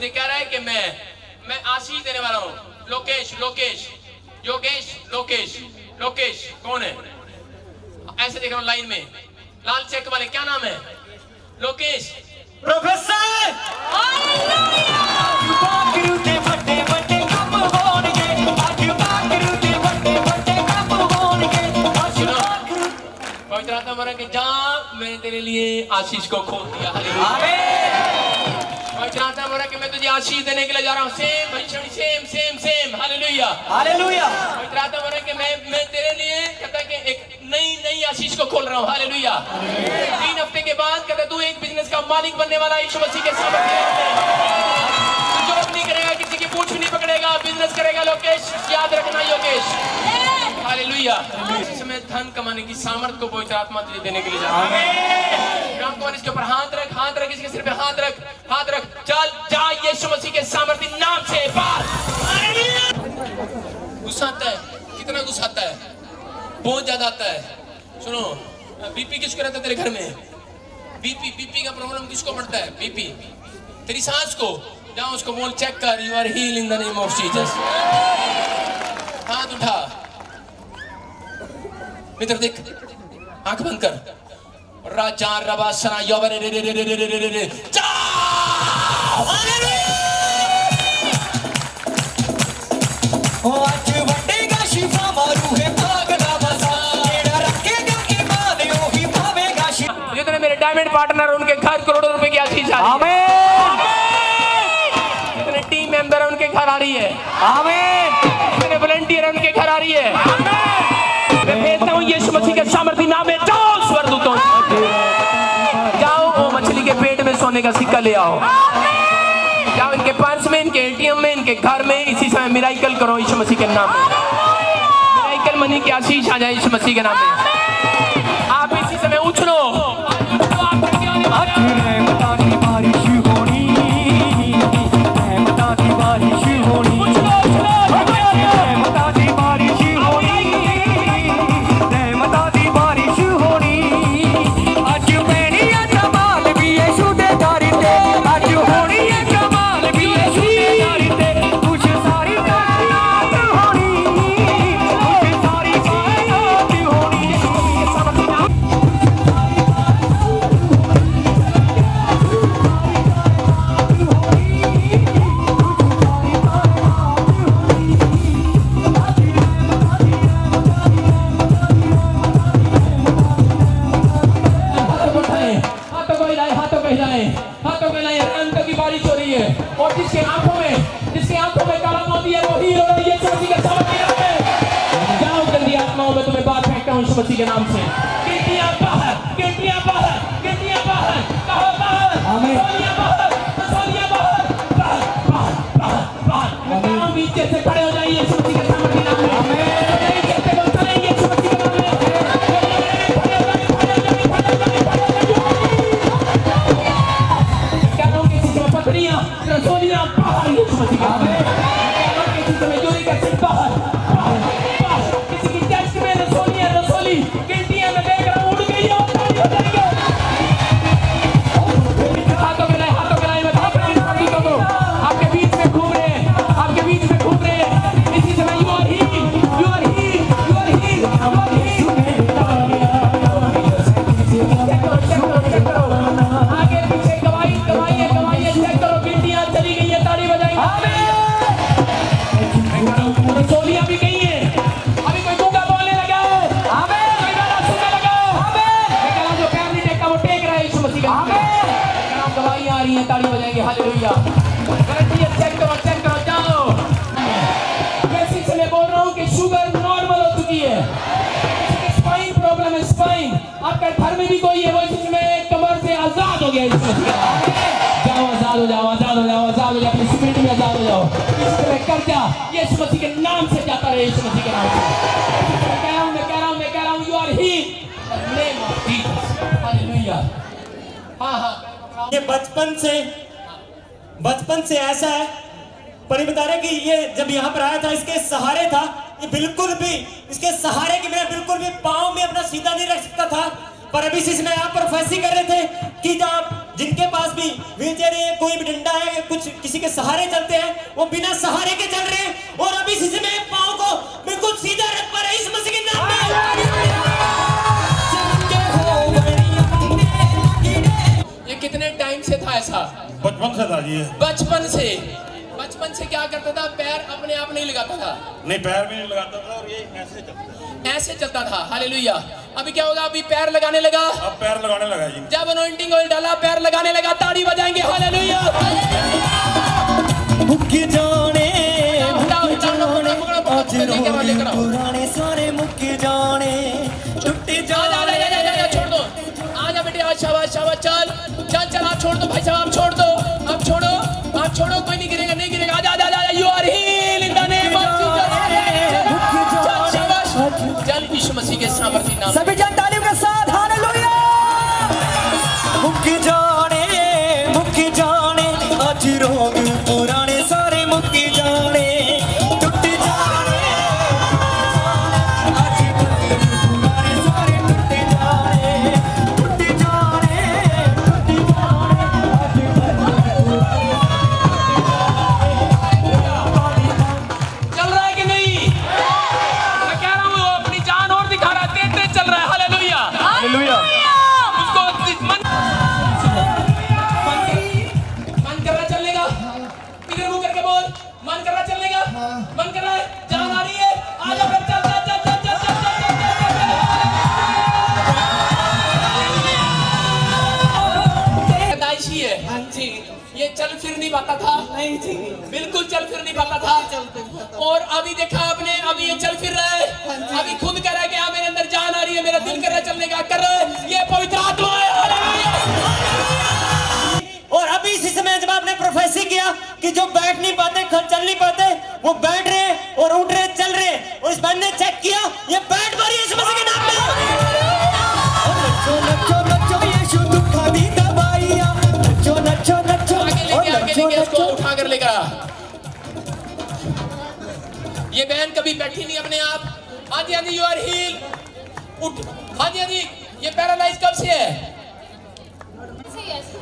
कह रहा है कि मैं आशीष देने वाला हूँ। लोकेश कौन है? ऐसे देख रहा हूँ लाइन में, लाल चेक वाले, क्या नाम है? लोकेश। प्रोफेसर बाकरू दे बड़े बड़े काम होणगे आज बाकरू दे बड़े बड़े काम होणगे आज बाकरू। पवित्र आत्मा बोला कि जा मैंने तेरे लिए आशीष को खोल दिया। हालेलुया। पवित्र आत्मा बोला कि मैं तुझे आशीष देने के लिए जा रहा हूँ। सेम भविष्यवाणी same same same. Hallelujah hallelujah. पवित्र आत्मा बोला कि मैं तेरे लिए कहता कि एक नई आशीष को खोल रहा हूँ। हालेलुया। 3 हफ्ते के बाद कहता तू एक बिजनेस का मालिक बनने वाला यीशु मसीह के सामर्थ्य में। तू जॉब नहीं करेगा, किसी की पूंछ नहीं पकड़ेगा, बिजनेस करेगा। लोकेश याद रखना योगेश। हालेलुया। इस समय धन कमाने की सामर्थ को पवित्र आत्मा तुझे देने के लिए जा रहा है। राम कुमार इसके ऊपर हाथ रख इसके सिर पे हाथ रख चल जा यीशु मसीह के सामर्थ्य नाम से बाहर। गुस्सा आता है, कितना गुस्सा आता है, बहुत ज्यादा आता है। सुनो, बीपी किसको रहता है तेरे घर में? बीपी का प्रॉब्लम किसको पड़ता है? बीपी तेरी सास को। जाओ उसको बोल चेक कर, you are heal in the name of Jesus. हाथ उठा, मित्र देख, आंख बंद कर। राजा रबासना योबरे रे रे रे रे रे रे रे रे जाओ। ओ आज वटेगा शिफा मारू है पागला बसा तेरा रखेगा ईमान ओ ही पावेगा शिफा। जितने मेरे डायमंड पार्टनर उनके घर करोड़ों रुपए की आशीष आ रही है। जितने टीम मेंबर है उनके घर आ रही है। जितने वॉलंटियर है उनके घर आ रही है। मैं भेजता हूँ यीशु मसीह के सामर्थ्य नाम में। जाओ स्वर्गदूतों, जाओ वो मछली के पेट में सोने का सिक्का ले आओ। जाओ इनके पर्स में, इनके एटीएम में, इनके घर में इसी समय मिराइकल करो यीशु मसीह के नाम में। मिराइकल मनी की आशीष आ जाए यीशु मसीह के नाम में। आप इसी समय उछलो। और जिसके आंखों में काला मोती है वो हीरो है यीशु मसीह के सामर्थ्य नाम में। जाओ गंदी आत्माओं में तुम्हें बात फेंकता हूँ यीशु मसीह के नाम से। गिनतियां बाहर, गिनतियां बाहर, गिनतियां बाहर, कहो बाहर, सोनिया बाहर, सोनिया बाहर, बाहर, बाहर, बाहर, बाहर। मैं कह रहा हूँ बीच से खड़े हो जाइए यीशु मसीह के सामर्थ्य नाम में। ताली बजाएंगे। हालेलुया। चेक करो जाओ। मैं इसी से मैं बोल रहा हूँ कि शुगर नॉर्मल हो चुकी है। स्पाइन प्रॉब्लम है, स्पाइन आपका घर में भी कोई है वो इसी में कमर से आजाद हो गया। जाओ आजाद हो जाओ, आजाद हो जाओ, आजाद हो जाओ, अपनी स्पिरिट में आजाद हो जाओ। इसी तरह कर जा यीशु मसीह के नाम से जाता रहे, यीशु मसीह के नाम से। मैं कह रहा हूँ you are healed in the name of Jesus. Hallelujah. हाँ ये बचपन से ऐसा है। पर ये बता रहे कि ये जब यहाँ पर आया था इसके सहारे था, ये बिल्कुल भी इसके सहारे के बिना बिल्कुल भी पाँव में अपना सीधा नहीं रख सकता था। पर अभी इसमें आप प्रोफेसी कर रहे थे कि जब जिनके पास भी व्हीलचेयर है, कोई भी डंडा है, कुछ किसी के सहारे चलते हैं, वो बिना सहारे के चल रहे हैं और अभी इसमें पाँव को बिल्कुल सीधा रख पा रहे इस मसीह के नाम में। ये कितने टाइम से था से था जी ये। बचपन से क्या करता था? पैर अपने आप नहीं लगाता था? नहीं, पैर भी नहीं लगाता था और ये ऐसे चलता था। हालेलुया। अभी क्या होगा? अभी पैर लगाने लगा। अब पैर लगाने लगा जी। जब अनॉइंटिंग ऑयल डाला, पैर लगाने लगा, ताड़ी बजाएंगे। हालेलुया। मुक्की जाने पुराने सारे मुक्की जाने टूटे जाने। छोड़ दो, आजा बेटे, आज शाबाश शाबाश, चल चल चल, आप छोड़ दो भाई साहब, आप छोड़ दो, आप छोड़ो, कोई नहीं गिरेगा, नहीं गिरेगा। आजा आजा आजा, you are healed in the name of Jesus. शाबाश, चल यीशु मसीह के सामर्थी नाम। सभी जन तालियों के साथ हालेलुया। मुक्की जाने आज रोग पुराने सारे मुक्की जाने टूटे जाने, आज पुराने सारे टूटे जाने, टूटे जाने, टूटे चल रहा है कि नहीं? मैं कह रहा हूँ, अपनी जान और दिखा रहा है, तेज चल रहा है। Hallelujah hallelujah. उसको मन कर रहा चलने का, इधर मुंह करके बोल, मन कर रहा चलने का, मन कर रहा है, जान आ रही है, आजा फिर, चल चल चल चल चल चल पैदाइशी है। हाँ जी, ये चल फिर नहीं पाता था। नहीं जी, बिल्कुल चल फिर नहीं पाता था। और अभी देखा आपने, अभी ये चल फिर रहा है। अभी खुद कह रहा है कि हाँ, मेरे अंदर जान आ रही है, मेरा दिल कर रहा है चलने का, कर रहा है। ये पवित्र आत्मा है। और अभी इसी समय जब आपने प्रोफेसी किया कि जो बैठ नहीं पाते, चल नहीं पाते, वो बैठ रहे और उठ रहे, चल रहे, और इस बंदे ने चेक किया, ये बैठ पा रही है यीशु मसीह के नाम में। नचो नचो नचो यीशु दुखा दी दवाइयां, नचो नचो नचो, आगे इसको उठा कर लेकर आ। ये बहन कभी बैठी नहीं अपने आप। हाँ जी हाँ जी, यू आर हील, उठ। हाँ जी हाँ जी, ये पैरालाइज कब से है?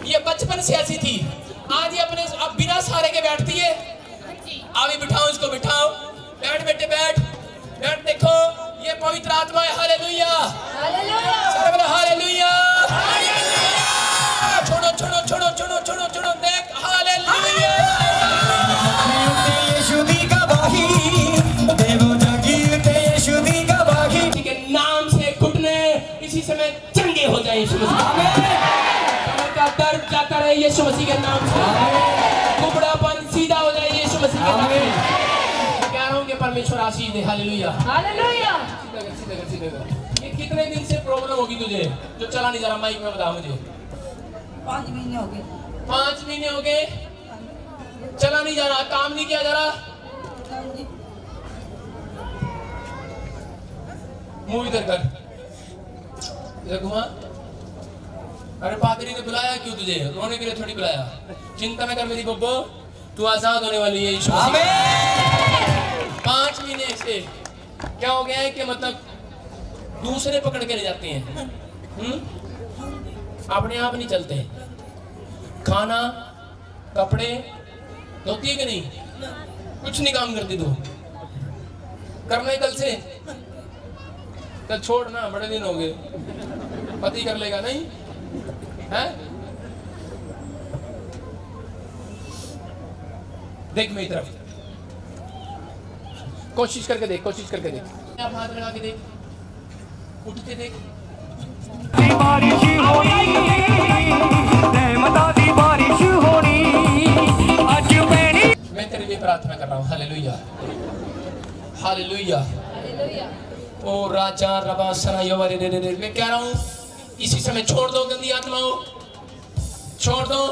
ये बचपन से ऐसी थी। आज ये अपने अब बिना सहारे के बैठती है। अभी बिठाओ इसको, बिठाओ, बैठ बेटे, बैठ बैठ। देखो, ये पवित्र आत्मा है। Hallelujah hallelujah hallelujah. छोड़ो छोड़ो छोड़ो छोड़ो छोड़ो छोड़ो, देख, हालेलुया। यीशु दी गवाही देवो जागीर ते यीशु दी गवाही। ठीक है, नाम से घुटने इसी समय चंगे हो जाए यीशु मसीह का। दर्द जाता रहे यीशु मसीह के नाम से। कुबड़ापन सीधा हो जाए यीशु मसीह के नाम से। कह रहा हूँ कि परमेश्वर आशीष दे। Hallelujah hallelujah. सीधा कर। ये कितने दिन से प्रॉब्लम होगी तुझे जो चला नहीं जा रहा? माइक में बता मुझे। 5 महीने हो गए। 5 महीने हो गए, चला नहीं जा रहा, काम नहीं किया जा रहा। मुंह इधर कर, इधर घुमा। अरे पादरी ने बुलाया क्यों तुझे? रोने के लिए थोड़ी बुलाया। चिंता में कर मेरी बब्बो, तू आजाद होने वाली है यीशु मसीह। 5 महीने से क्या हो गया है कि मतलब दूसरे पकड़ के ले जाते हैं, अपने आप नहीं चलते। खाना, कपड़े धोती है कि नहीं? कुछ नहीं काम करती तू। करना है कल से? कल छोड़ ना, बड़े दिन हो गए। पति कर लेगा नहीं है? देख मेरी तरफ, कोशिश करके देख, कोशिश करके देख। आप हाथ लगा के देख, उठ के देख। बारिश होनी, रहमत दी बारिश होनी, आज पैनी। मैं तेरे लिए प्रार्थना कर रहा हूँ। Hallelujah hallelujah. ओ राजा रबा सना यवरे रे रे रे। मैं कह रहा हूँ, इसी समय छोड़ दो गंदी आत्माओं, छोड़ दो,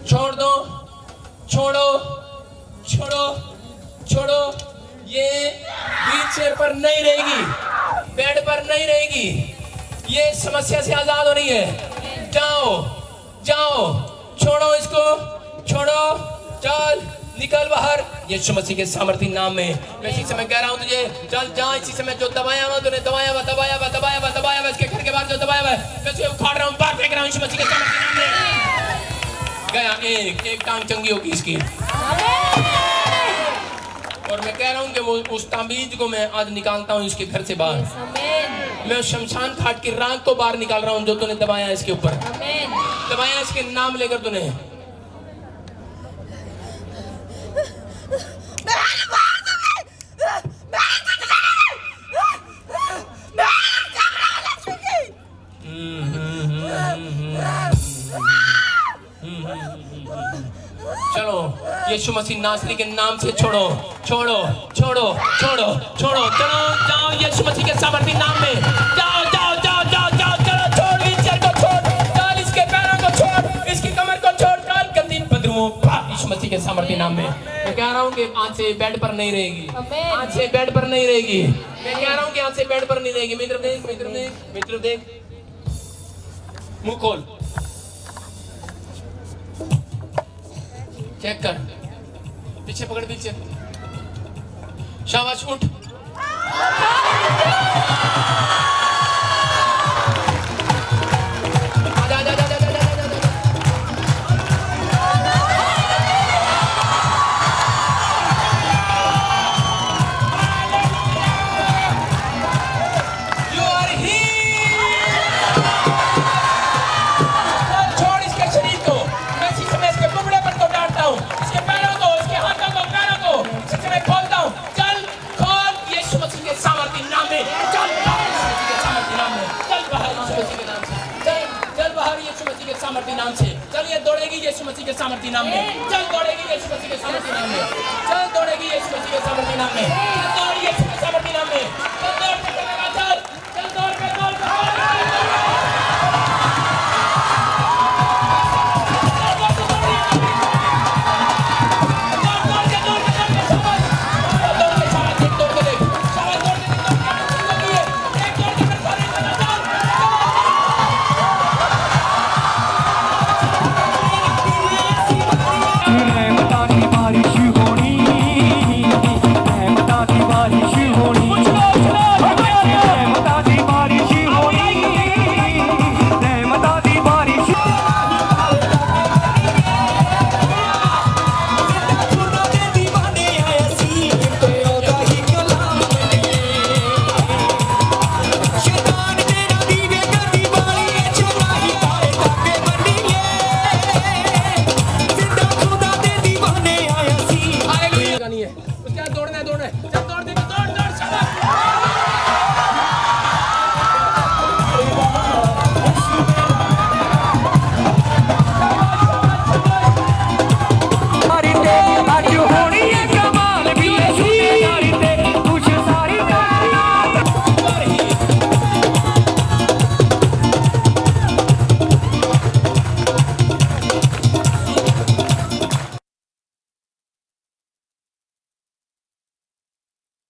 छोड़ दो, छोड़ो छोड़ो छोड़ो। ये व्हीलचेयर पर नहीं रहेगी, बेड पर नहीं रहेगी, ये समस्या से आजाद हो रही है। जाओ जाओ, छोड़ो इसको, छोड़ो, चल निकल बाहर यीशु मसीह के सामर्थी नाम में। मैं इसी समय कह रहा हूँ तुझे, चल जा। इसी समय जो दबाया हुआ तूने, दबाया हुआ दबाया हुआ दबाया हुआ दबाया हुआ, इसके घर के बाहर जो दबाया हुआ है, मैं तुझे उखाड़ रहा हूँ, बाहर फेंक रहा हूँ यीशु मसीह के सामर्थी नाम में। गया एक टांग चंगी होगी इसकी। और मैं कह रहा हूँ कि वो उस ताबीज को मैं आज निकालता हूँ इसके घर से बाहर। मैं उस शमशान घाट की राख को बाहर निकाल रहा हूँ जो तूने दबाया इसके ऊपर, दबाया इसके नाम लेकर तूने। यीशु मसीह नासरी के नाम से छोड़ो छोड़ो छोड़ो छोड़ो छोड़ो, चलो जाओ यीशु मसीह के सामर्थी नाम में, जाओ जाओ जाओ जाओ जाओ, चलो छोड़ व्हीलचेयर को छोड़, डाल इसके पैरों को छोड़, इसकी कमर को छोड़, डाल गंदी बदबू यीशु मसीह के सामर्थी नाम में। मैं कह रहा हूँ कि आज से बेड पर नहीं रहेगी, आज से बेड पर नहीं रहेगी, मैं कह रहा हूँ कि आज से बेड पर नहीं रहेगी। मित्र देख मित्र देख मित्र देख, मुंह खोल, चेक कर, पीछे पकड़ पीछे, शाबाश उठ, आजा आजा आजा आजा आजा आजा। You are here। छोड़ इसके शरीर को, मैं इसके बुबड़ेपन को डांटता हूँ, इसके पैरों को, इसके हाथों को, पैरों को, इससे मैं खोलता हूँ। चल खोल यीशु मसीह के सामर्थी नाम में, चल बाहर यीशु मसीह के सामर्थी नाम में, चल बाहर यीशु मसीह के नाम से, चल बाहर यीशु मसीह के सामर्थी नाम से। चल ये दौड़ेगी यीशु मसीह के सामर्थी नाम में, चल दौड़ेगी यीशु मसीह के सामर्थी नाम में, चल दौड़ेगी यीशु मसीह के सामर्थी नाम में।